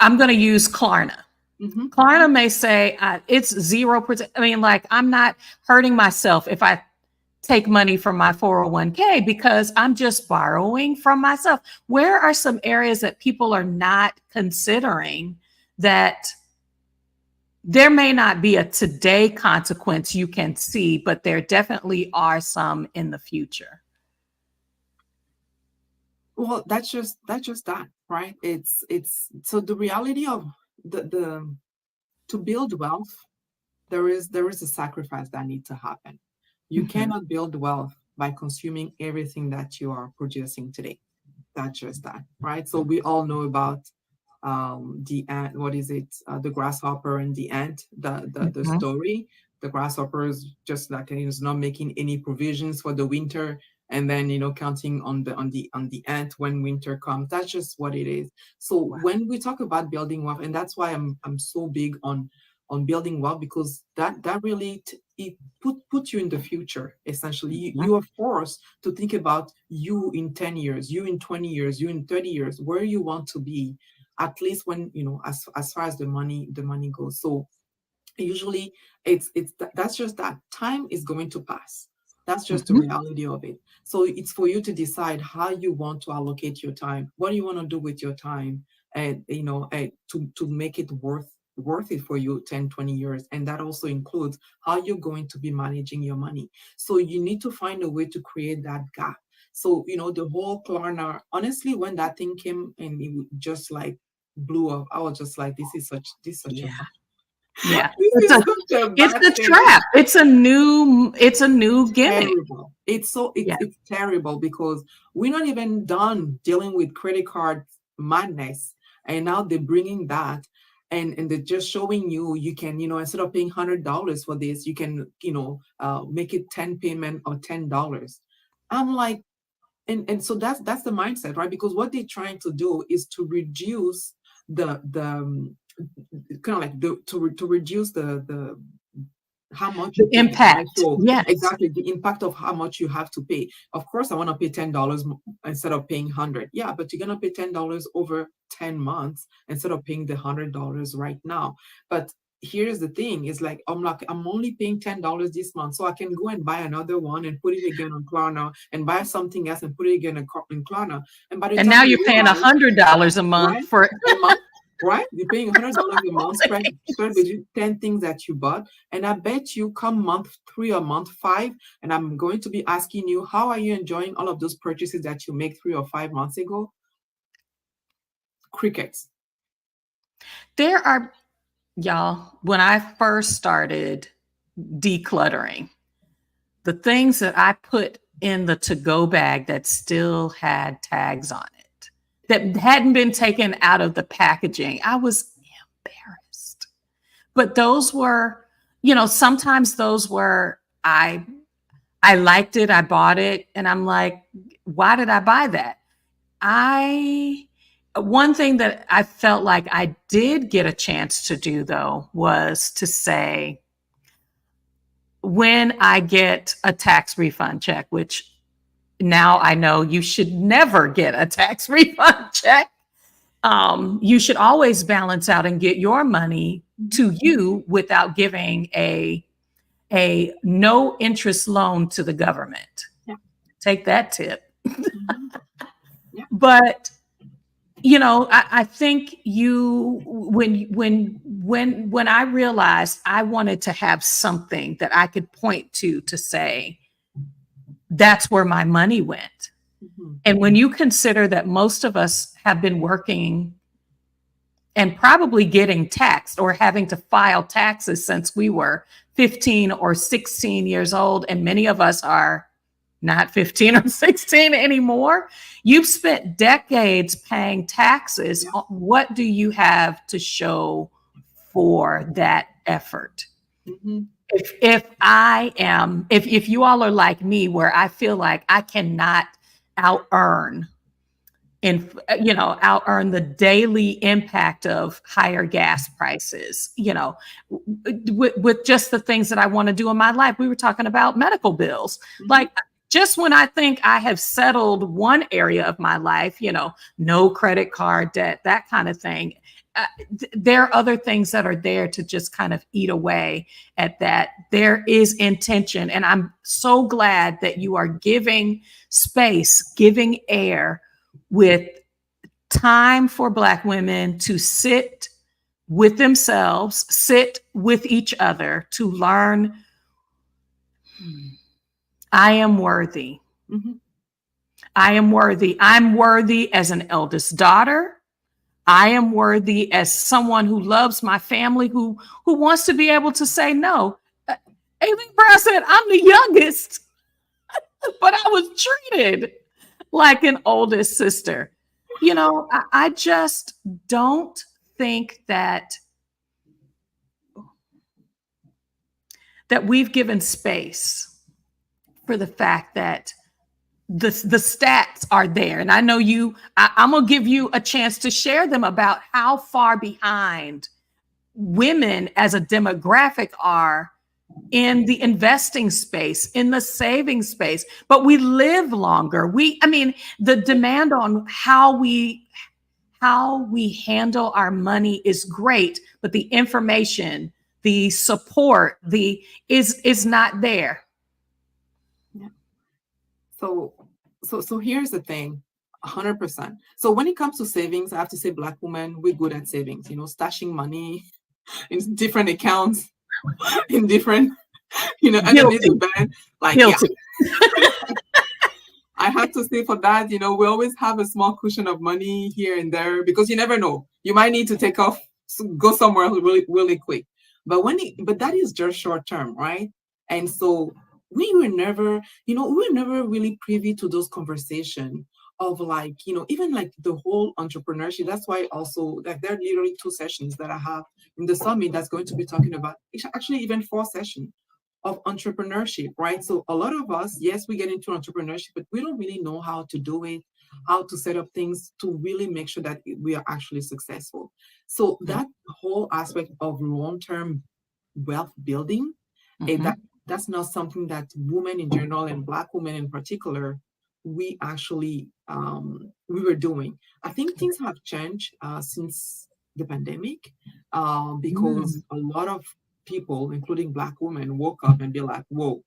I'm going to use Klarna. Mhm. Klarna may say it's 0%. I mean, like I'm not hurting myself if I take money from my 401k because I'm just borrowing from myself. Where are some areas that people are not considering that there may not be a today consequence you can see, but there definitely are some in the future? Well, that's just that, right? It's so the reality of the to build wealth, there is a sacrifice that needs to happen. You Mhm. cannot build wealth by consuming everything that you are producing today. That's just that, right? So we all know about the ant. What is it? The grasshopper and the ant. The Mhm. story. The grasshopper is just like he's not making any provisions for the winter, and then counting on the ant when winter comes. That's just what it is. So Wow. when we talk about building wealth, and that's why I'm so big on building wealth, because that really it put you in the future. Essentially, you Mhm. are forced to think about you in 10 years, you in 20 years, you in 30 years, where you want to be, at least when as far as the money goes. So usually that's just that time is going to pass. That's just the Mhm. reality of it. So it's for you to decide how you want to allocate your time, what do you want to do with your time, and to make it worth it for you 10, 20 years. And that also includes how you're going to be managing your money. So you need to find a way to create that gap. So the whole Klarna, honestly, when that thing came and it just like blew up, I was just like, this is such a Yeah. Yeah. this It's is a such a it's bad a thing. trap. It's a new gimmick. Terrible. It's Yeah. it's terrible because we're not even done dealing with credit card madness, and now they're bringing that, and they're just showing you can instead of paying $100 for this, you can make it 10 payment or $10. I'm like, and so that's the mindset, right? Because what they're trying to do is to reduce the kind of like to reduce the how much The you pay, right? impact. So Yes. exactly the impact of how much you have to pay. Of course, I want to pay $10 instead of paying 100. Yeah, but you're gonna pay $10 over 10 months instead of paying the $100 right now. But here's the thing: is like I'm only paying $10 this month, so I can go and buy another one and put it again on Klarna, and buy something else and put it again in Klarna. And by the And time now you you're paying realize, $100 a month right? for A month, right? You're paying $100 a month, spread between 10 things that you bought. And I bet you come month 3 or month 5, and I'm going to be asking you, how are you enjoying all of those purchases that you make 3 or 5 months ago? Crickets. there are y'all, when I first started decluttering, the things that I put in the to go bag that still had tags on it, that hadn't been taken out of the packaging, I was embarrassed. But those were, sometimes those were, I liked it, I bought it, and I'm like, why did I buy that? I One thing that I felt like I did get a chance to do though was to say, when I get a tax refund check, which now I know you should never get a tax refund check. You should always balance out and get your money Mhm. to you without giving a no interest loan to the government. Yeah. Take that tip. Mhm. But I think when I realized I wanted to have something that I could point to say that's where my money went. Mhm. And when you consider that most of us have been working and probably getting taxed or having to file taxes since we were 15 or 16 years old, and many of us are not 15 or 16 anymore. You've spent decades paying taxes. Yeah. What do you have to show for that effort? Mhm. If you all are like me, where I feel like I cannot out earn out earn the daily impact of higher gas prices, with just the things that I want to do in my life. We were talking about medical bills. Mhm. Like, just when I think I have settled one area of my life, no credit card debt, that kind of thing, there are other things that are there to just kind of eat away at that. There is intention. And I'm so glad that you are giving space, giving air with time for Black women to sit with themselves, sit with each other, to learn I am worthy. Mhm. I am worthy. I'm worthy as an eldest daughter. I am worthy as someone who loves my family, who wants to be able to say no. Aileen Brown said, I'm the youngest, but I was treated like an oldest sister. I just don't think that we've given space for the fact that the stats are there. And I know I'm going to give you a chance to share them about how far behind women as a demographic are in the investing space, in the saving space, but we live longer. The demand on how we handle our money is great, but the information, the support, the is not there. Yeah. So, so here's the thing, 100%. So when it comes to savings, I have to say, Black women, we're good at savings. Stashing money in different accounts, in different, underneath the Guilty, bed. Like, yeah, guilty. I have to say for that, we always have a small cushion of money here and there because you never know. You might need to take off, go somewhere really, really quick. But that is just short term, right? And so we were never really privy to those conversations of, like, even like the whole entrepreneurship. That's why also, like, there are literally 2 sessions that I have in the summit that's going to be talking about, actually even 4 sessions of entrepreneurship, right? So a lot of us, yes, we get into entrepreneurship, but we don't really know how to do it, how to set up things to really make sure that we are actually successful. So that whole aspect of long-term wealth building, that's not something that women in general and Black women in particular, we actually we were doing. I think things have changed since the pandemic, because Mm. a lot of people, including Black women, woke up and be like, whoa,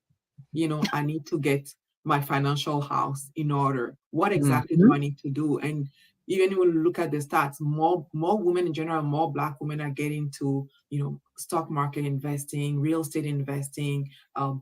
I need to get my financial house in order. What exactly do I Mhm. need to do? And even when you look at the stats, more women in general, more Black women are getting to, stock market investing, real estate investing,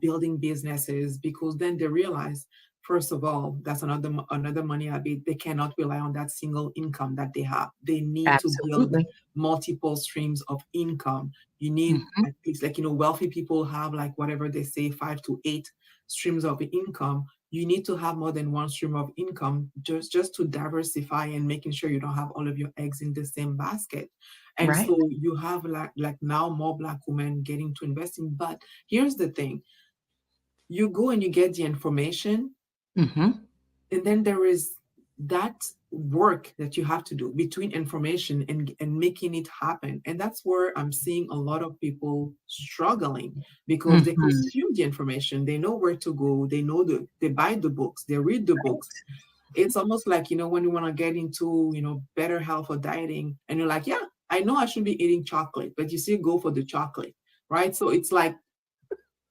building businesses, because then they realize, first of all, that's another money habit. They cannot rely on that single income that they have. They need to build Absolutely. multiple streams of income. You need, Mhm. it's like, wealthy people have, like, whatever they say, 5 to 8 streams of income. You need to have more than one stream of income, just to diversify and making sure you don't have all of your eggs in the same basket. And Right. so you have, like now, more Black women getting to investing. But here's the thing: you go and you get the information, Mhm. and then there is that work that you have to do between information and making it happen. And that's where I'm seeing a lot of people struggling, because they Mhm. consume the information, they know where to go, they buy the books, they read the books. It's almost like, when you want to get into, better health or dieting, and you're like, yeah, I know I should be eating chocolate, but you still go for the chocolate, right? So it's like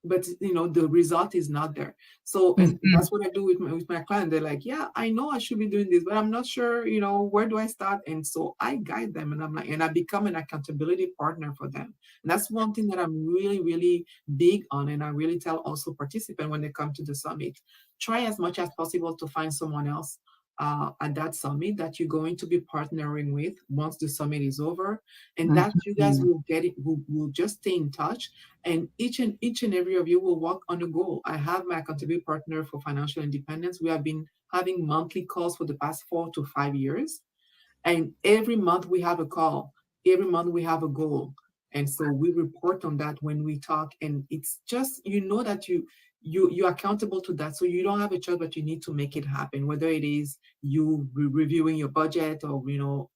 but the result is not there. So, and Mhm. that's what I do with my client. They're like, yeah, I know I should be doing this, but I'm not sure, where do I start? And so I guide them, and I'm like, and I become an accountability partner for them. And that's one thing that I'm really, really big on, and I really tell also participants when they come to the summit, try as much as possible to find someone else at that summit that you're going to be partnering with once the summit is over, and that you guys Mhm. will get it, will just stay in touch, and each and every of you will work on a goal. I have my accountability partner for financial independence. We have been having monthly calls for the past 4 to 5 years, and every month we have a call. Every month we have a goal. And so we report on that when we talk. And it's just, that you're accountable to that. So you don't have a choice, but you need to make it happen, whether it is you reviewing your budget, or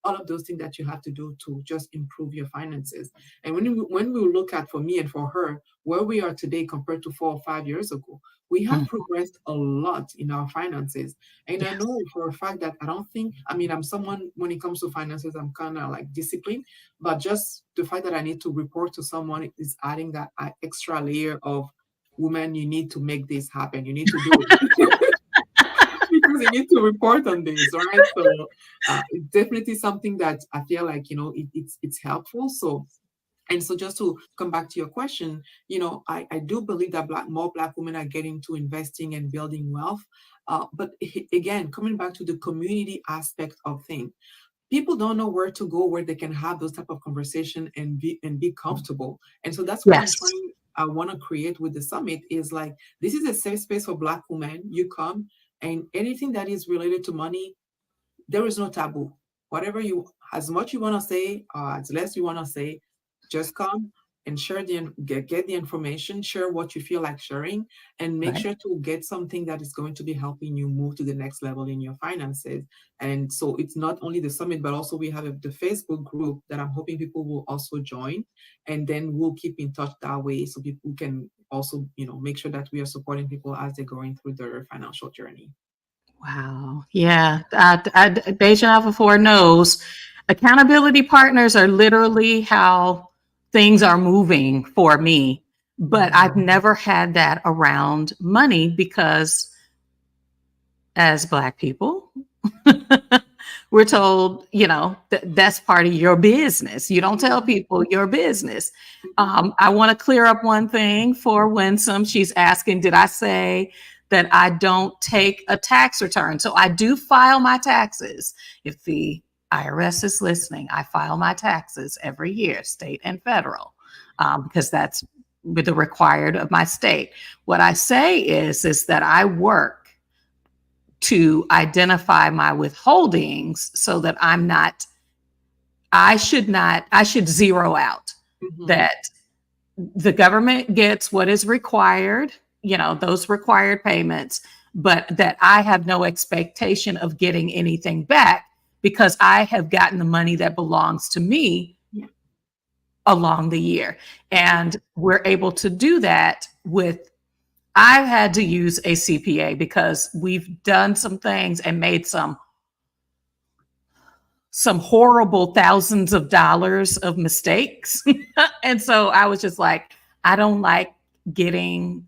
all of those things that you have to do to just improve your finances. And when we look at, for me and for her, where we are today compared to 4 or 5 years ago, we have Mhm. progressed a lot in our finances. And I Yes. know for a fact that I don't think, I mean, I'm someone, when it comes to finances, I'm kind of like disciplined, but just the fact that I need to report to someone is adding that extra layer of, woman, you need to make this happen. You need to do it because you need to report on this, right? So it's definitely something that I feel like, it's helpful. So, and so, just to come back to your question, I do believe that more Black women are getting to investing and building wealth. But again, coming back to the community aspect of things, people don't know where to go, where they can have those type of conversation and be comfortable. And so that's what Yes. I want to create with the summit, is like, this is a safe space for Black women. You come, and anything that is related to money, there is no taboo. Whatever as much you want to say, as less you want to say, just come and share get the information, share what you feel like sharing, and make Right. sure to get something that is going to be helping you move to the next level in your finances. And so it's not only the summit, but also we have the Facebook group that I'm hoping people will also join, and then we'll keep in touch that way, so people can also, make sure that we are supporting people as they're going through their financial journey. Wow. Yeah. Deja Alpha 4 knows accountability partners are literally how things are moving for me. But Mhm. I've never had that around money because, as Black people, we're told, that's part of your business. You don't tell Mhm. people your business. Mhm. I want to clear up one thing for Winsome. She's asking, did I say that I don't take a tax return? So I do file my taxes. If the IRS is listening, I file my taxes every year, state and federal, because that's with the required of my state. What I say is that I work to identify my withholdings so that I should zero out Mhm. that the government gets what is required, those required payments, but that I have no expectation of getting anything back because I have gotten the money that belongs to me Yeah. along the year. Yeah. And we're able to do that with I've had to use a CPA because we've done some things and made some horrible thousands of dollars of mistakes. And so I was just like, I don't like getting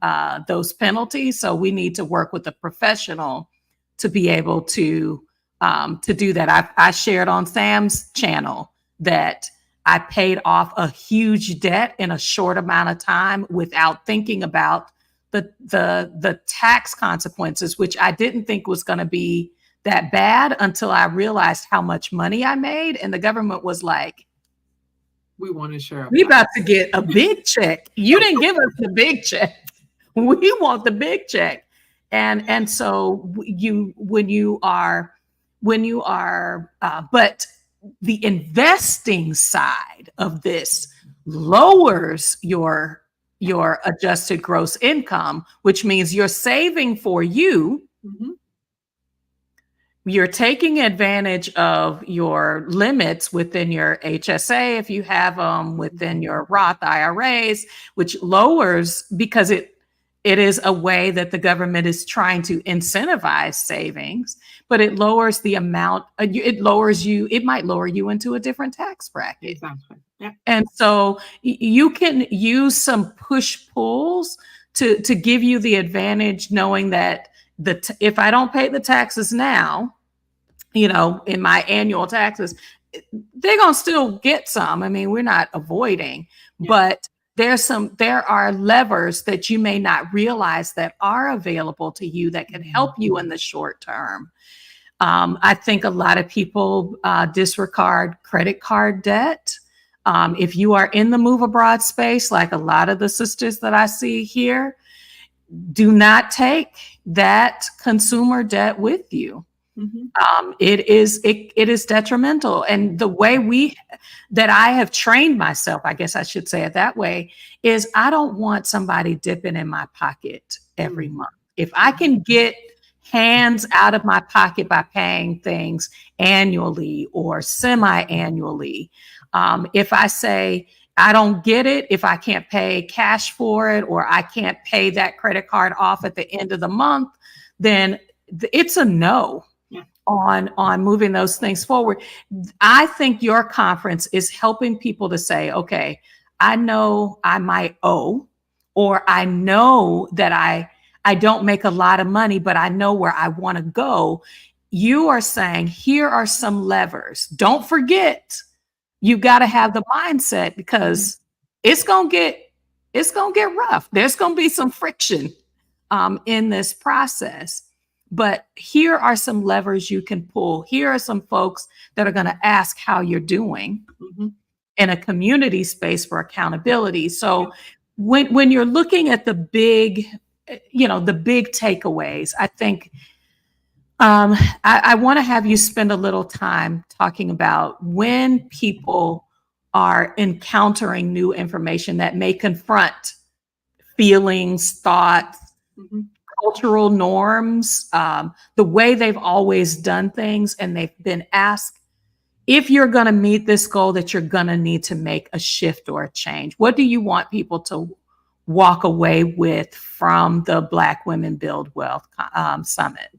those penalties. So we need to work with a professional to be able to do that. I shared on Sam's channel that I paid off a huge debt in a short amount of time without thinking about the tax consequences, which I didn't think was going to be that bad until I realized how much money I made. And the government was like, We want to share a we pie. about to get a big check. You didn't give us the big check. We want the big check. And so you when you are but the investing side of this lowers your adjusted gross income, which means you're saving for you. Mhm. You're taking advantage of your limits within your HSA if you have them within Mhm. your Roth IRAs, which lowers because it is a way that the government is trying to incentivize savings, but it lowers the amount. It might lower you into a different tax bracket. Exactly. Yeah. And so you can use some push pulls to give you the advantage, knowing that if I don't pay the taxes now, in my annual taxes, they're going to still get some. I mean, we're not avoiding, Yeah. but there are levers that you may not realize that are available to you that can help you in the short term. I think a lot of people disregard credit card debt. If you are in the move abroad space, like a lot of the sisters that I see here, do not take that consumer debt with you. It is detrimental. And the way that I have trained myself, I guess I should say it that way, is I don't want somebody dipping in my pocket every month. If I can get hands out of my pocket by paying things annually or semi-annually, if I say I don't get it, if I can't pay cash for it, or I can't pay that credit card off at the end of the month, then it's a no on moving those things forward. I think your conference is helping people to say, okay, I know I might owe, or I know that I don't make a lot of money, but I know where I want to go. You are saying, here are some levers. Don't forget, you got to have the mindset, because it's going to get rough. There's going to be some friction in this process. But here are some levers you can pull. Here are some folks that are going to ask how you're doing in a community space for accountability. So when you're looking at the big takeaways, I think I want to have you spend a little time talking about when people are encountering new information that may confront feelings, thoughts, cultural norms, the way they've always done things, and they've been asked, if you're going to meet this goal, that you're going to need to make a shift or a change. What do you want people to walk away with from the Black Women Build Wealth Summit?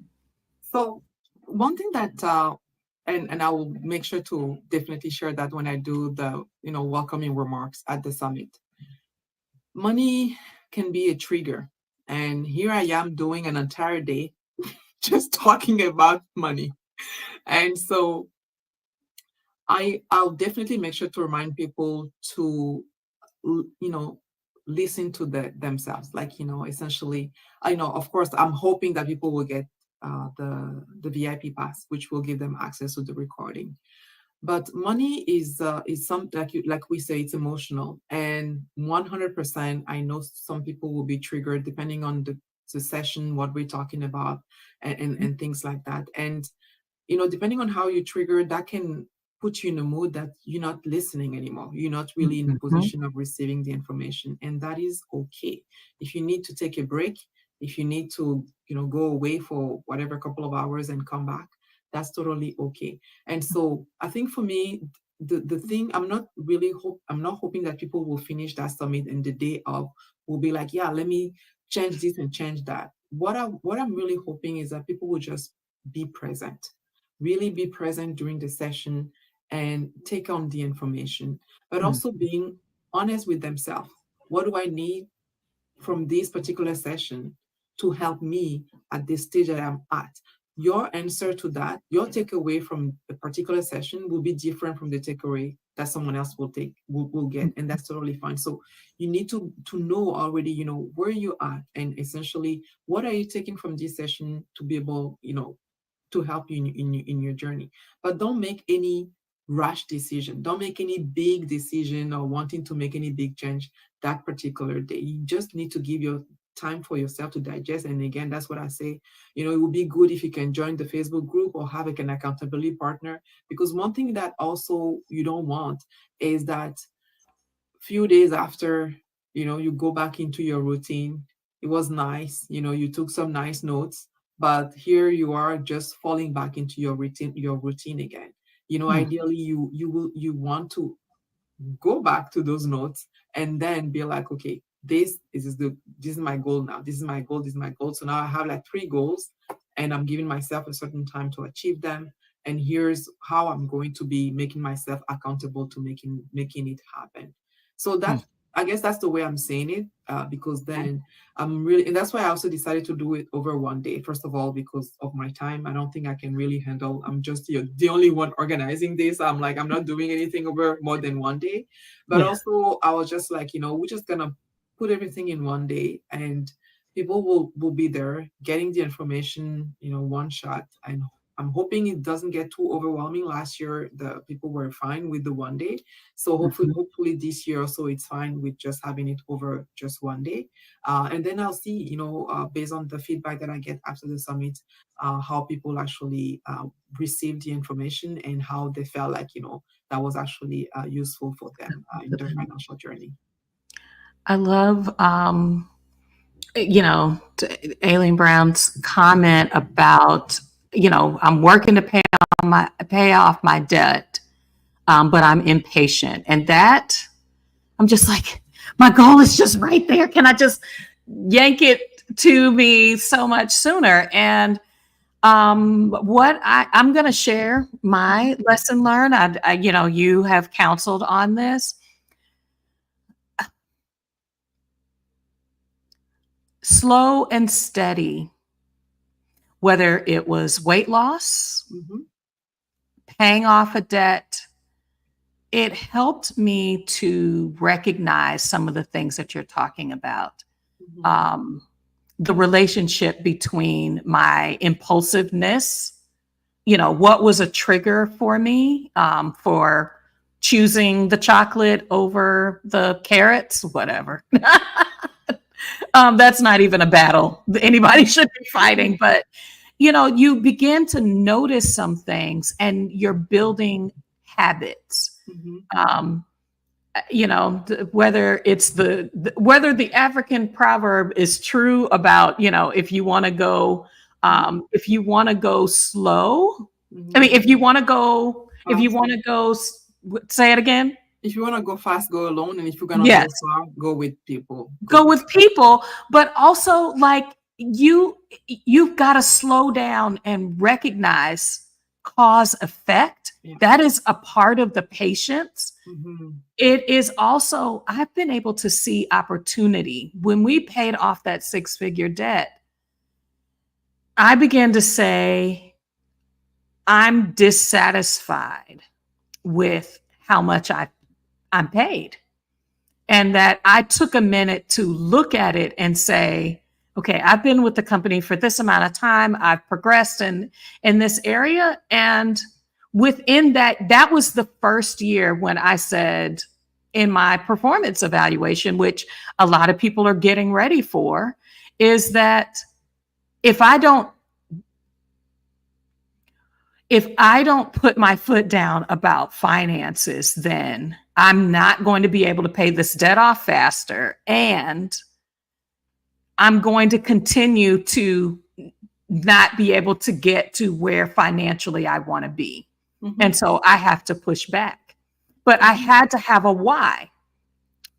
So one thing that, and I will make sure to definitely share that when I do the, welcoming remarks at the summit. Money can be a trigger. And here I am doing an entire day just talking about money. And so I'll definitely make sure to remind people to, listen to themselves. Like, essentially, of course, I'm hoping that people will get the VIP pass, which will give them access to the recording. But money is something, like we say, it's emotional, and 100%. I know some people will be triggered depending on the session, what we're talking about, and things like that. And depending on how you trigger, that can put you in a mood that you're not listening anymore. You're not really in a position of receiving the information, and that is okay. If you need to take a break, if you need to, go away for whatever couple of hours and come back, that's totally okay. And so I think for me, the thing, I'm not hoping that people will finish that summit and the day of will be like, yeah, let me change this and change that. What I'm really hoping is that people will just be present, really be present during the session and take on the information, but also being honest with themselves. What do I need from this particular session to help me at this stage that I'm at? Your answer to that, your takeaway from the particular session will be different from the takeaway that someone else will get, and that's totally fine. So you need to know already, where you are, and essentially what are you taking from this session to be able, to help you in your journey. But don't make any rash decision. Don't make any big decision or wanting to make any big change that particular day. You just need to give your time for yourself to digest. And again, that's what I say. It would be good if you can join the Facebook group or have an accountability partner, because one thing that also you don't want is that few days after, you go back into your routine. It was nice, you took some nice notes, but here you are just falling back into your routine again. Ideally you want to go back to those notes and then be like, okay, this is my goal now. This is my goal. This is my goal. So now I have like 3 goals, and I'm giving myself a certain time to achieve them. And here's how I'm going to be making myself accountable to making it happen. So I guess that's the way I'm saying it, because then I'm really, and that's why I also decided to do it over one day. First of all, because of my time, I don't think I can really handle. I'm just the only one organizing this. I'm like, I'm not doing anything over more than one day. But Yeah. also, I was just like, we're just gonna put everything in one day, and people will be there getting the information, one shot. And I'm hoping it doesn't get too overwhelming. Last year, the people were fine with the one day, so Mhm. hopefully this year also it's fine with just having it over just one day. And then I'll see, based on the feedback that I get after the summit, how people actually receive the information and how they felt like, that was actually useful for them in their financial journey. I love, Aileen Brown's comment about, I'm working to pay off my debt, but I'm impatient, and that I'm just like, my goal is just right there. Can I just yank it to me so much sooner? And what I'm going to share my lesson learned. You have counseled on this. Slow and steady, whether it was weight loss, Mm-hmm. paying off a debt, it helped me to recognize some of the things that you're talking about. Mm-hmm. Um, the relationship between my impulsiveness, what was a trigger for me for choosing the chocolate over the carrots, whatever. That's not even a battle anybody should be fighting, but you begin to notice some things and you're building habits. Mm-hmm. Um, whether it's whether the African proverb is true about, if you want to go slow, I Mm-hmm. mean, if you Fast. want to go, say it again. If you want to go fast, go alone, and if you're gonna go Yes, far, go with people. Go go with. with people, but also like you've got to slow down and recognize cause effect. Yeah. That is a part of the patience. Mm-hmm. It is also, I've been able to see opportunity. When we paid off that six-figure debt, I began to say, I'm dissatisfied with how much I'm paid. And that I took a minute to look at it and say, okay, I've been with the company for this amount of time. I've progressed in this area. And within that was the first year when I said in my performance evaluation, which a lot of people are getting ready for, is that if I don't if I don't put my foot down about finances, then I'm not going to be able to pay this debt off faster. And I'm going to continue to not be able to get to where financially I want to be. Mm-hmm. And so I have to push back. But I had to have a why.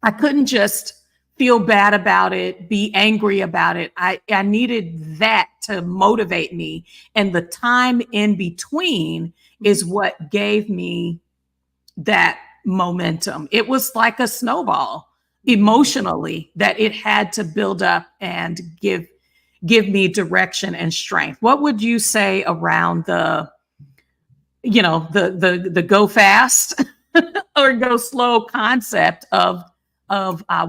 I couldn't just feel bad about it, be angry about it. I needed that to motivate me. And the time in between is what gave me that momentum. It was like a snowball emotionally that it had to build up and give me direction and strength. What would you say around the go fast or go slow concept of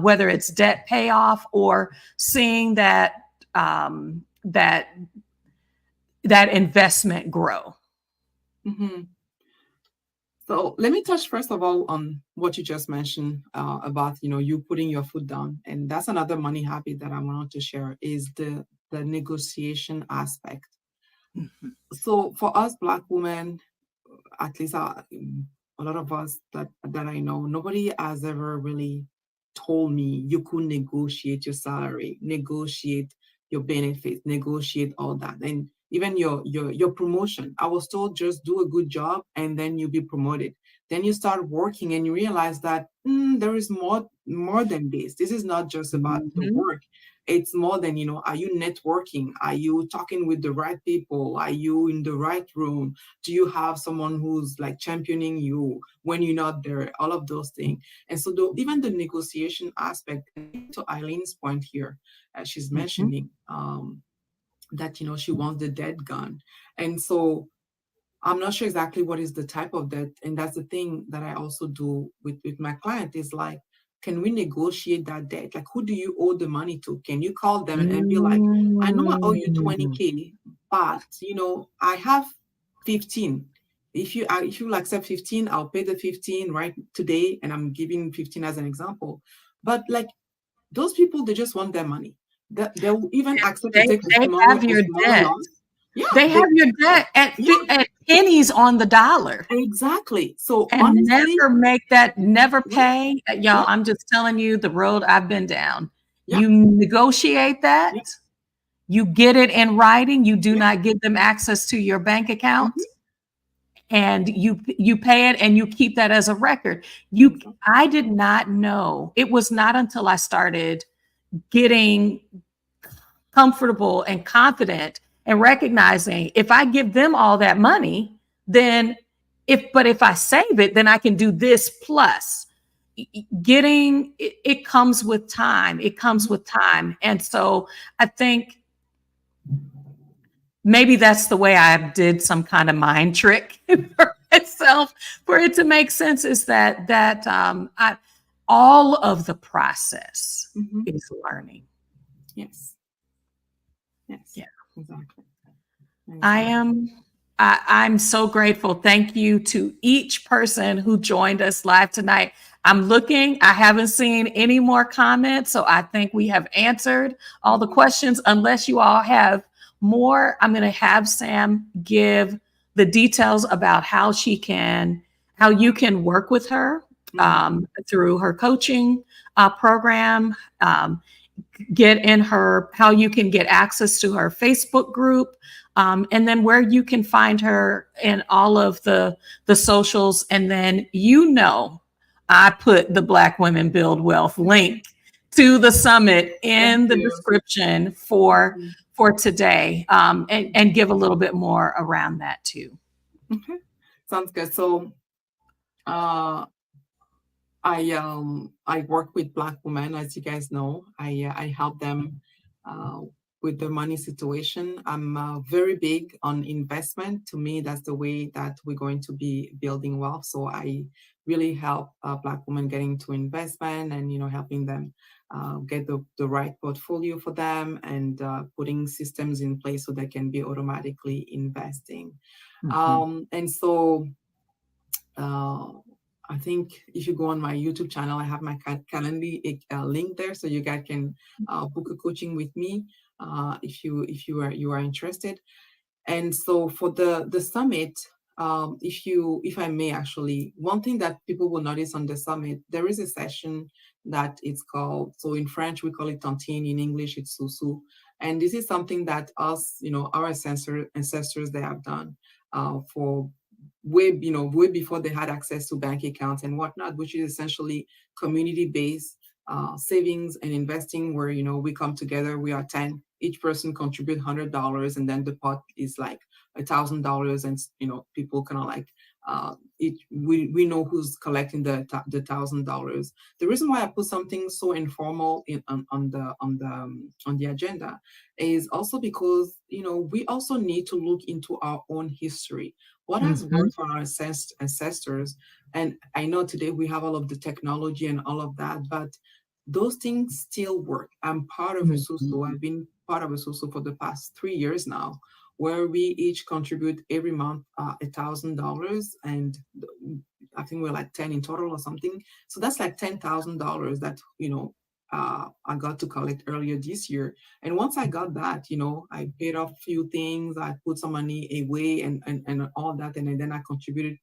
whether it's debt payoff or seeing that investment grow? Mm-hmm. So let me touch first of all on what you just mentioned about you putting your foot down, and that's another money habit that I wanted to share is the negotiation aspect. Mhm. So for us Black women, at least a lot of us that I know, nobody has ever really told me you could negotiate your salary, negotiate your benefits, negotiate all that, and even your promotion. I was told just do a good job and then you'll be promoted. then you start working and you realize that there is more than this. This is not just about the Mhm. work. It's more than, are you networking? Are you talking with the right people? Are you in the right room? Do you have someone who's like championing you when you're not there? All of those things. And so even the negotiation aspect, and even to Eileen's point here, as she's Mhm. mentioning, that, she wants the debt gone. And so I'm not sure exactly what is the type of debt. And that's the thing that I also do with my client is like, can we negotiate that debt? Like, who do you owe the money to? Can you call them and be like, I know I owe you Mm. 20K, but, I have 15. If you will accept 15, I'll pay the 15 right today. And I'm giving 15 as an example. But like those people, they just want their money. They will even accept to They take they have a your smaller debt. loss. Yeah, They have your debt yeah, at pennies on the dollar. exactly. So And honestly, never make that, never yeah, pay. Y'all, yeah, I'm just telling you the road I've been down. yeah, You negotiate that, yeah, you get it in writing, you do yeah, not give them access to your bank account, mhm, and you pay it and you keep that as a record. exactly. I did not know. It was not until I started getting comfortable and confident and recognizing if I give them all that money, then if I save it, then I can do this plus. Getting it comes with time. It comes Mhm, with time. And so I think maybe that's the way I did some kind of mind trick for myself for it to make sense, is that all of the process mhm. is learning. Yes, yes, Yeah. exactly, I exactly. am I'm so grateful. Thank you to each person who joined us live tonight. I'm looking, I haven't seen any more comments, so I think we have answered all the Mhm, questions. Unless you all have more, I'm going to have Sam give the details about how you can work with her mhm, through her coaching program. Get in her, how you can get access to her Facebook group, and then where you can find her in all of the socials. And then, I put the Black Women Build Wealth mhm. link to the summit Thank in the you. description for Mhm, today, and give a little bit more around that too. okay. Sounds good. So, uh, I work with Black women, as you guys know. I help them uh, with their money situation. I'm very big on investment. To me, that's the way that we're going to be building wealth. So I really help Black women getting into investment and helping them get the right portfolio for them and putting systems in place so they can be automatically investing. Mhm. And so uh, I think if you go on my YouTube channel, I have my Calendly link there, so you guys can book a coaching with me if you are interested. And so for the summit, if I may actually, one thing that people will notice on the summit, there is a session that it's called, so in French we call it tontine, in English it's susu, and this is something that us, our ancestors they have done for way before they had access to bank accounts and whatnot, which is essentially community-based savings and investing, where we come together, we are 10, each person contribute $100, and then the pot is like $1,000, and people kind of like we know who's collecting the $1,000. The reason why I put something so informal on the agenda is also because we also need to look into our own history. What has Mhm. worked for our ancestors? And I know today we have all of the technology and all of that, but those things still work. I'm part of a Mhm. SUSU. I've been part of a SUSU for the past 3 years now, where we each contribute every month $1,000, and I think we're like 10 in total or something. So that's like $10,000 that I got to collect earlier this year. And once I got that, I paid off a few things, I put some money away and all that, and then I continued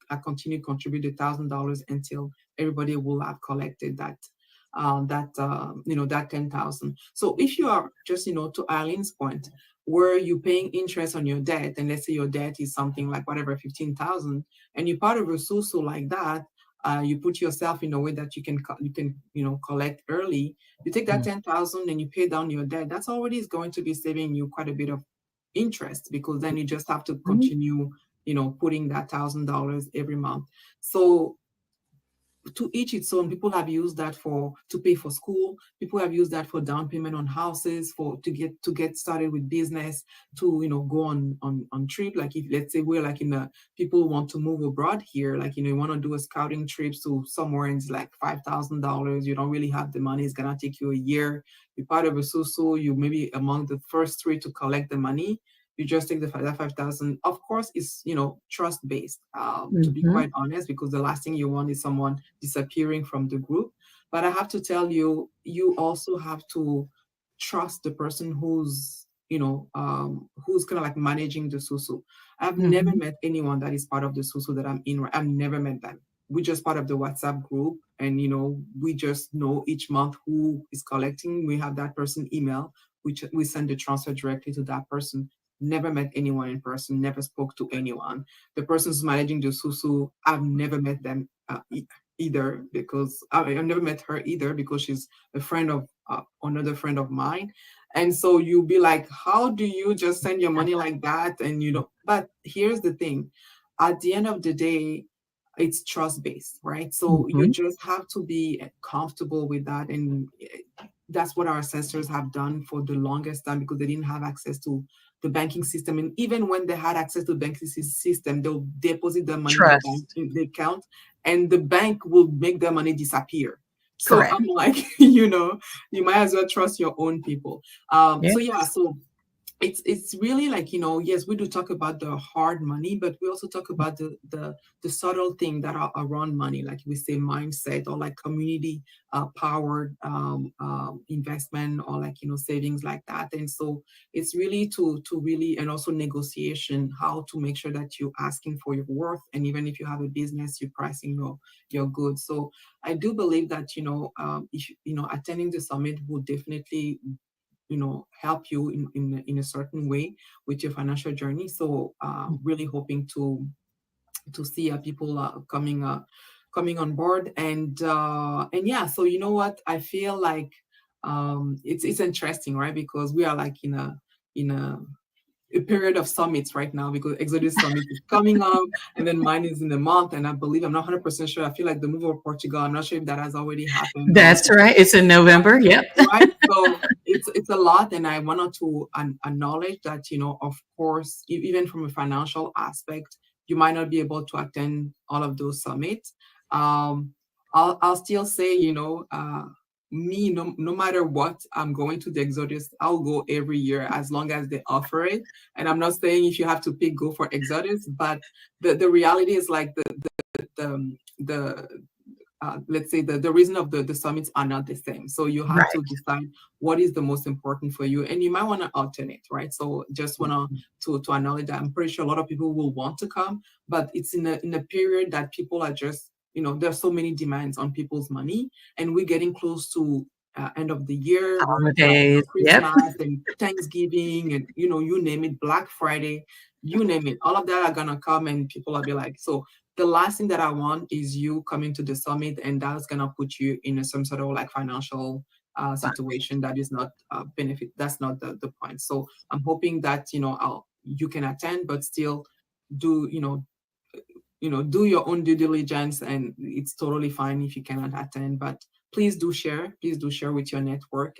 contributed $1,000 until everybody will have collected that 10,000. So if you are just to Eileen's point, where you're paying interest on your debt, and let's say your debt is something like whatever 15,000, and you're part of a SUSU like that, you put yourself in a way that you can collect early. You take that 10,000 and you pay down your debt. That's already is going to be saving you quite a bit of interest, because then you just have to Mhm. continue, putting that $1,000 every month. So to each its own. People have used that for to pay for school. People have used that for down payment on houses, for to get started with business, to go on trip. Like, if let's say we're like in a people want to move abroad here, like you want to do a scouting trip to somewhere, and it's like $5,000. You don't really have the money. It's gonna take you a year. You're part of a susu. You maybe among the first three to collect the money. You just take that 5,000. Of course, it's trust based. To be Mhm. quite honest, because the last thing you want is someone disappearing from the group. But I have to tell you, you also have to trust the person who's kind of like managing the susu. I've never Mhm. met anyone that is part of the susu that I'm in. I've never met them. We're just part of the WhatsApp group, and we just know each month who is collecting. We have that person email, which we send the transfer directly to that person. Never met anyone in person, never spoke to anyone. The person who's managing the susu, I've never met them either, because I've never met her either, because she's a friend of another friend of mine. And so you'll be like, how do you just send your money like that? And but here's the thing, at the end of the day, it's trust based, right? So you Mhm. just have to be comfortable with that. And that's what our ancestors have done for the longest time, because they didn't have access to the banking system. And even when they had access to the banking system, they'll deposit their money in the bank Trust. in the account, and the bank will make their money disappear. So Correct. I'm like, you might as well trust your own people. Yeah. So yeah, so it's really like, yes, we do talk about the hard money, but we also talk about the subtle thing that are around money, like we say mindset, or like community powered investment, or like savings like that. And so it's really to really, and also negotiation, how to make sure that you're asking for your worth, and even if you have a business, you're pricing your goods. So I do believe that if attending the summit will definitely help you in a certain way with your financial journey. So really hoping to see people coming on board. And yeah, so you know what, I feel like it's interesting, right? Because we are like in a period of summits right now, because Exodus Summit is coming up, and then mine is in a month. And I believe, I'm not 100% sure, I feel like the move of Portugal, I'm not sure if that has already happened, but That's right. It's in November. Yep. right? So it's a lot, and I wanted to acknowledge that, of course, even from a financial aspect, you might not be able to attend all of those summits. Um, I'll still say, me, no matter what, I'm going to the Exodus. I'll go every year as long as they offer it. And I'm not saying if you have to pick, go for Exodus, but the reality is like the let's say the reason of the summits are not the same. So you have to Right. decide what is the most important for you, and you might want to alternate, right? So just want to acknowledge that I'm pretty sure a lot of people will want to come, but it's in a period that people are just, there's so many demands on people's money, and we're getting close to end of the year, Holidays. Yep. Christmas and Thanksgiving, and you name it, Black Friday, you name it, all of that are gonna come, and people will be like, so the last thing that I want is you coming to the summit, and that's gonna put you in some sort of like financial situation that is not benefit. That's not the point. So I'm hoping that you can attend, but still do do your own due diligence, and it's totally fine if you cannot attend. But please do share. Please do share with your network,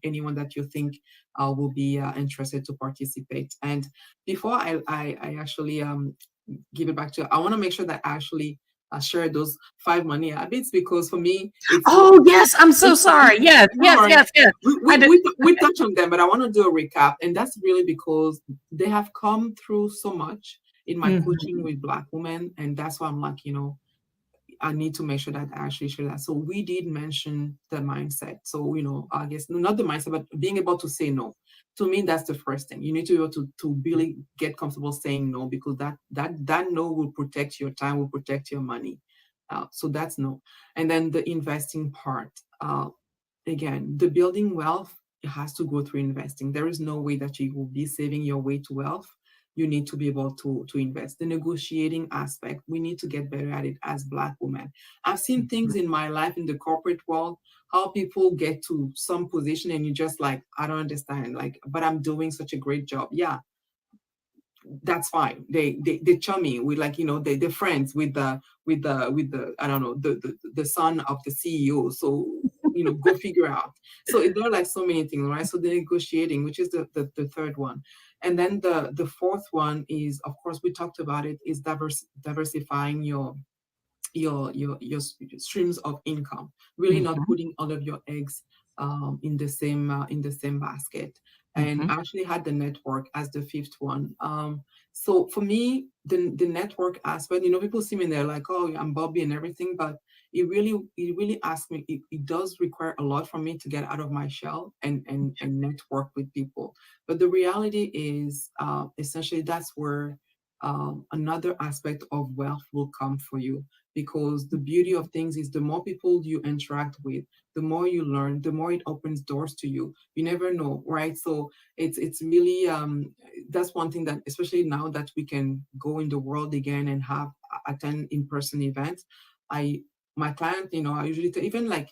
anyone that you think will be interested to participate. And before I actually give it back to you, I want to make sure that I actually share those 5 money habits, because for me Oh, yes. I'm so sorry. Yes. no Yes. worries. Yes. Yes. We, I we, did. we, we touch on them, but I want to do a recap. And that's really because they have come through so much in my coaching Mhm. with Black women. And that's why I'm like, I need to make sure that I actually share that. So we did mention the mindset. So, I guess not the mindset, but being able to say no. To me, that's the first thing. You need to be able to really get comfortable saying no, because that no will protect your time, will protect your money. So that's no. And then the investing part. Again, the building wealth, it has to go through investing. There is no way that you will be saving your way to wealth. you need to be able to invest. The negotiating aspect, we need to get better at it as Black women. I've seen things in my life in the corporate world, how people get to some position and you just like, I don't understand, like, but I'm doing such a great job. Yeah, that's fine. They chummy with, like, they're friends with the I don't know, the son of the CEO. So go figure out. So there are like so many things, right? So the negotiating, which is the third one. And then the fourth one is, of course, we talked about it, is diversifying your streams of income, really not Mhm. putting all of your eggs in the same basket. And Mhm. I actually had the network as the fifth one. So for me, the network aspect, people see me and they're like, oh, I'm Bobby and everything, but it really asks me, it does require a lot from me to get out of my shell and network with people. But the reality is, essentially, that's where another aspect of wealth will come for you, because the beauty of things is the more people you interact with, the more you learn, the more it opens doors to you. You never know, right? So it's really, that's one thing that, especially now that we can go in the world again and have attend in-person events. I My client, I usually even like,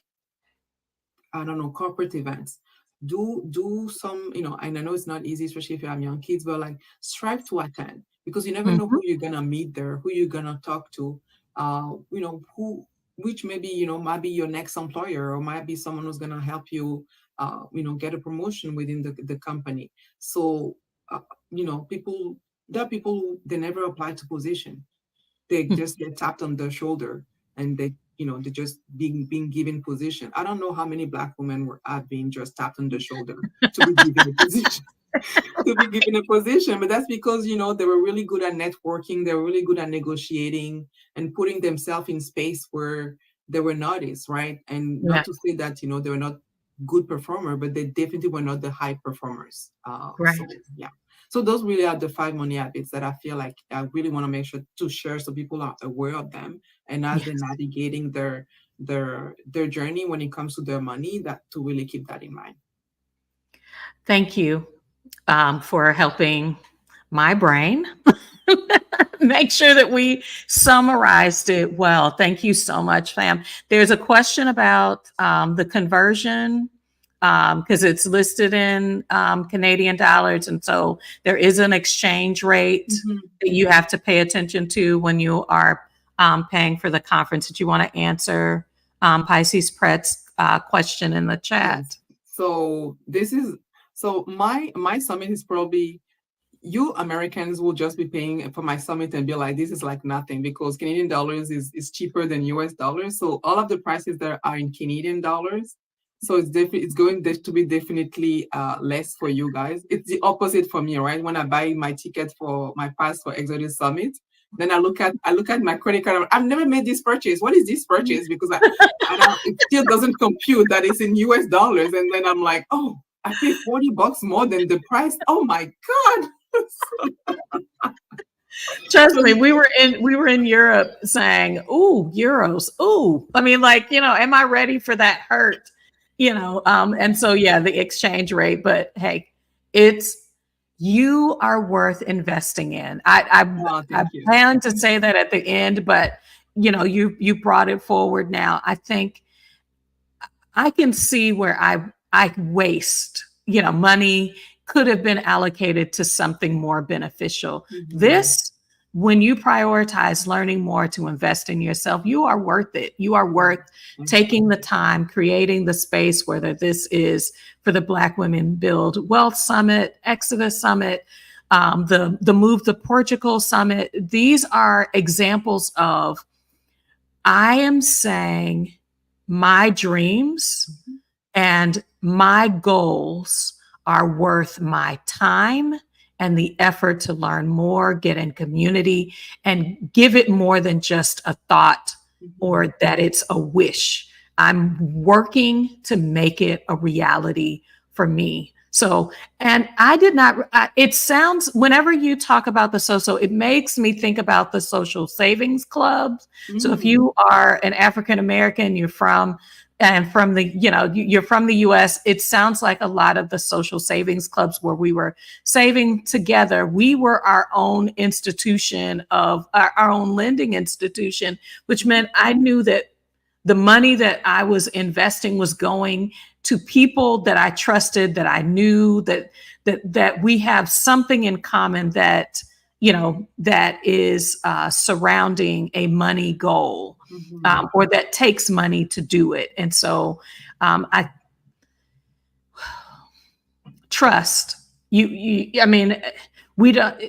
I don't know, corporate events. Do some, and I know it's not easy, especially if you have young kids, but like, strive to attend, because you never know Mhm. who you're gonna meet there, who you're gonna talk to, who, which maybe, might be your next employer, or might be someone who's gonna help you, get a promotion within the company. So, people, there are people who, they never apply to position, they just get tapped on the shoulder, and they just being given position. I don't know how many Black women have been just tapped on the shoulder to be given a position. To be given a position, but that's because they were really good at networking, they were really good at negotiating and putting themselves in space where they were noticed, right? And not Yeah. to say that they were not good performer, but they definitely were not the high performers. So Right. yeah, so those really are the five money habits that I feel like I really want to make sure to share, so people are aware of them, and as they're Yes. navigating their journey when it comes to their money, that to really keep that in mind. Thank you for helping my brain make sure that we summarized it well. Thank you so much, Fam. There's a question about the conversion, because it's listed in Canadian dollars. And so there is an exchange rate Mhm. that you have to pay attention to when you are paying for the conference. That you want to answer Pisces Pret's question in the chat? Yes. So my summit is probably, you Americans will just be paying for my summit and be like, this is like nothing, because Canadian dollars is cheaper than US dollars. So all of the prices there are in Canadian dollars. So it's going to be definitely less for you guys. It's the opposite for me, right? When I buy my ticket for my pass for Exodus Summit, then I look at my credit card. I've never made this purchase. What is this purchase? Because I don't, it still doesn't compute that it's in US dollars. And then I'm like, oh, I pay $40 more than the price. Oh my God. Trust So me, we were in Europe saying, "Ooh, euros. Ooh." I mean, like, am I ready for that hurt? And so yeah, the exchange rate, but hey, it's you are worth investing in. I thank you. plan to say that at the end, but you brought it forward now. I think I can see where I waste, money could have been allocated to something more beneficial. Mhm. This, when you prioritize learning more to invest in yourself, you are worth it. You are worth Thank you. taking the time, creating the space, whether this is for the Black Women Build Wealth Summit, Exodus Summit, the Move to Portugal Summit. These are examples of, I am saying, my dreams Mhm. and my goals are worth my time and the effort to learn more, get in community, and give it more than just a thought Mhm. or that it's a wish. I'm working to make it a reality for me. So, and I did not, it sounds, whenever you talk about the social, it makes me think about the social savings clubs. So if Mm. you are an African American, you're from and from the, you're from the US, it sounds like a lot of the social savings clubs where we were saving together, we were our own institution of our own lending institution, which meant I knew that the money that I was investing was going to people that I trusted, that I knew, that we have something in common, that that is surrounding a money goal, or that takes money to do it. And so I trust you. I mean, we don't.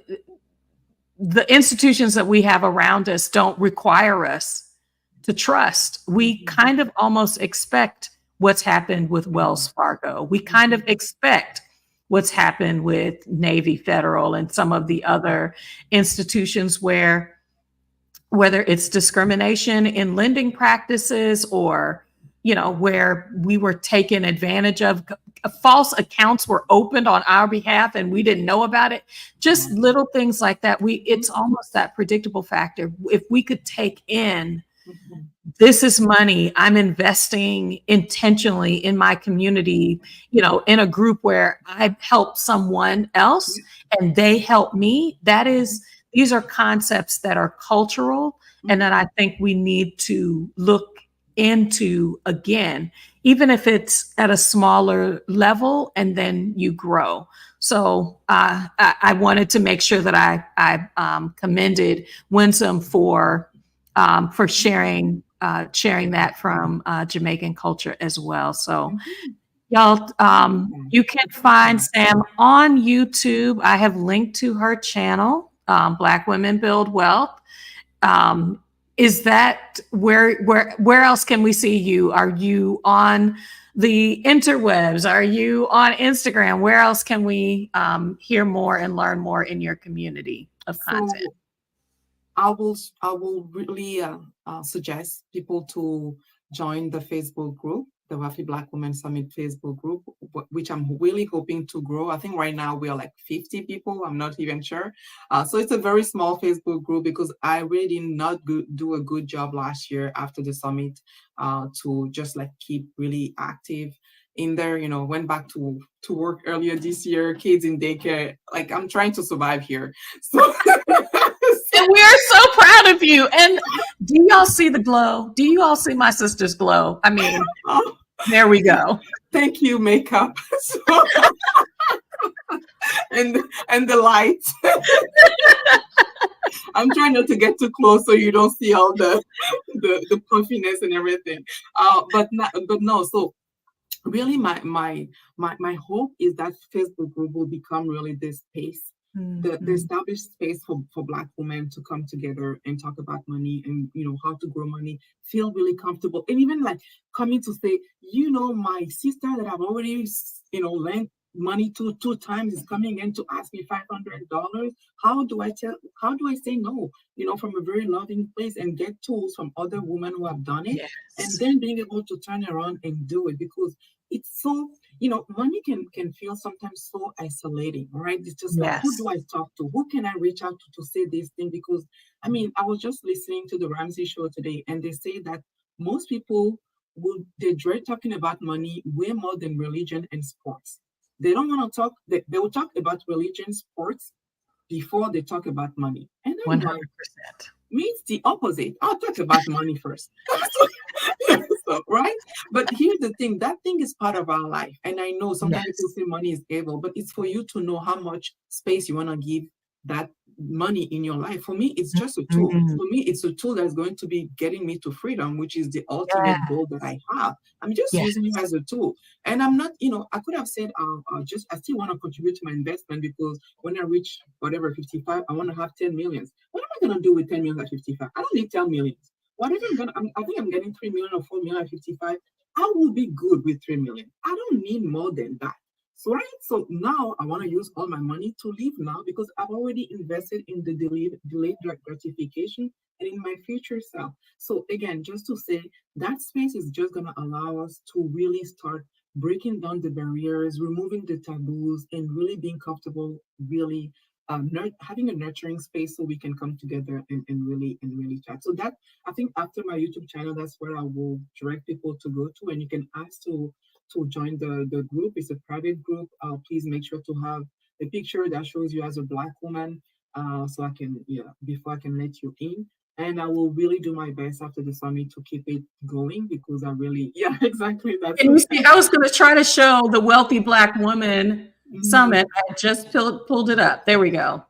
The institutions that we have around us don't require us to trust. We kind of almost expect what's happened with Wells Fargo. We kind of expect what's happened with Navy Federal and some of the other institutions where, whether it's discrimination in lending practices, or where we were taken advantage of, false accounts were opened on our behalf and we didn't know about it, just little things like that. It's almost that predictable factor. If we could take in, this is money I'm investing intentionally in my community, in a group where I help someone else and they help me. These are concepts that are cultural, and that I think we need to look into again, even if it's at a smaller level, and then you grow. So I wanted to make sure that I commended Winsome for sharing that from Jamaican culture as well. So y'all, you can find Sam on YouTube. I have linked to her channel, Black Women Build Wealth. Is that where else can we see you? Are you on the interwebs? Are you on Instagram? Where else can we hear more and learn more in your community of content? So I will really suggest people to join the Facebook group, the Wealthy Black Women Summit Facebook group, which I'm really hoping to grow. I think right now we are like 50 people. I'm not even sure. So it's a very small Facebook group, because I really did not do a good job last year after the summit to just like keep really active in there. Went back to work earlier this year, kids in daycare. Like, I'm trying to survive here. So. And we are so proud of you. And do y'all see the glow? Do you all see my sister's glow? I mean, there we go. Thank you, makeup. and the lights. I'm trying not to get too close so you don't see all the puffiness and everything. But no. So really, my hope is that Facebook group will become really this space. The established space for Black women to come together and talk about money, and how to grow money, feel really comfortable, and even like coming to say, my sister that I've already lent money to 2 times is coming in to ask me $500. How do I say no, from a very loving place, and get tools from other women who have done it. Yes. And then being able to turn around and do it, because it's so, money can feel sometimes so isolating, right? It's just like, who do I talk to? Who can I reach out to say this thing? Because, I was just listening to the Ramsey show today, and they say that most people they dread talking about money way more than religion and sports. They don't want to talk, they will talk about religion, sports, before they talk about money. And I'm 100%. Like, me, it's the opposite. I'll talk about money first. So, right? But here's the thing, that thing is part of our life. And I know sometimes people say money is evil, but it's for you to know how much space you want to give that money in your life. For me, it's just a tool. For me, it's a tool that's going to be getting me to freedom, which is the ultimate goal that I have. I'm just using it as a tool. And I'm not, I could have said, I still want to contribute to my investment, because when I reach whatever 55, I want to have 10 millions. What am I going to do with 10 million at 55? I don't need 10 millions. Whatever I think I'm getting 3 million or 4 million at 55. I will be good with 3 million. I don't need more than that. So, right? So now I want to use all my money to live now, because I've already invested in the delayed gratification and in my future self. So again, just to say, that space is just going to allow us to really start breaking down the barriers, removing the taboos, and really being comfortable, really having a nurturing space so we can come together and really chat. So that, I think, after my YouTube channel, that's where I will direct people to go to, and you can ask to join the group. It's a private group. Please make sure to have a picture that shows you as a Black woman, so I can, yeah, before I can let you in. And I will really do my best after the summit to keep it going, because I really, yeah, exactly. That's And you see, I was going to try to show the Wealthy Black Woman Mhm. Summit. I just pulled it up. There we go.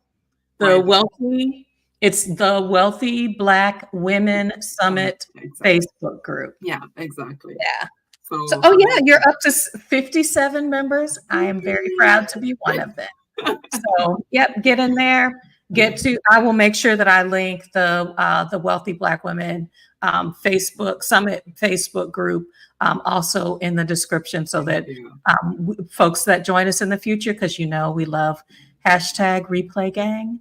The Right. Wealthy, it's the Wealthy Black Women Summit. Summit Exactly. Facebook group. Yeah, exactly. Yeah. So, So, oh yeah, you're up to 57 members. I am very proud to be one of them. So, yep, get in there. Get to. I will make sure that I link the Wealthy Black Women Facebook Summit Facebook group also in the description, so thank that you. folks that join us in the future, because we love hashtag Replay Gang.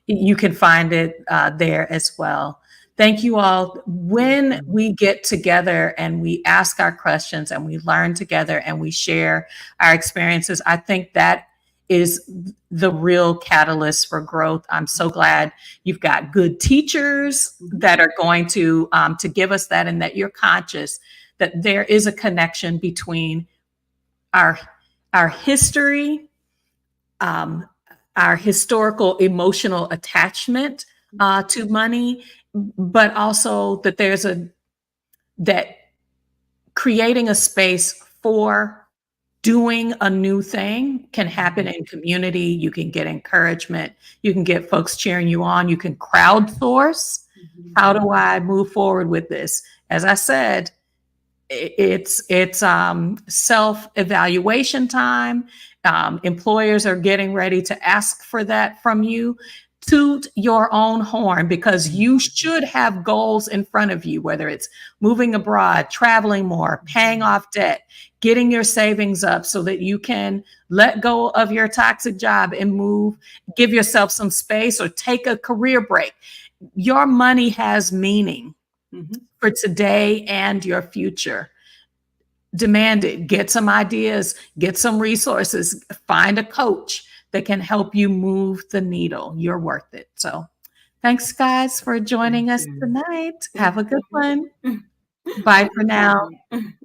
You can find it there as well. Thank you all. When we get together and we ask our questions and we learn together and we share our experiences, I think that is the real catalyst for growth. I'm so glad you've got good teachers that are going to give us that, and that you're conscious that there is a connection between our history, um, our historical emotional attachment to money, but also that that creating a space for doing a new thing can happen in community. You can get encouragement. You can get folks cheering you on. You can crowdsource. How do I move forward with this? As I said, it's self-evaluation time. Employers are getting ready to ask for that from you. Toot your own horn, because you should have goals in front of you, whether it's moving abroad, traveling more, paying off debt, getting your savings up so that you can let go of your toxic job and move, give yourself some space, or take a career break. Your money has meaning for today and your future. Demand it. Get some ideas, get some resources, find a coach that can help you move the needle. You're worth it. So thanks, guys, for Thank joining us you. tonight. Thank Have a good you. one. Have Bye a for good now. one.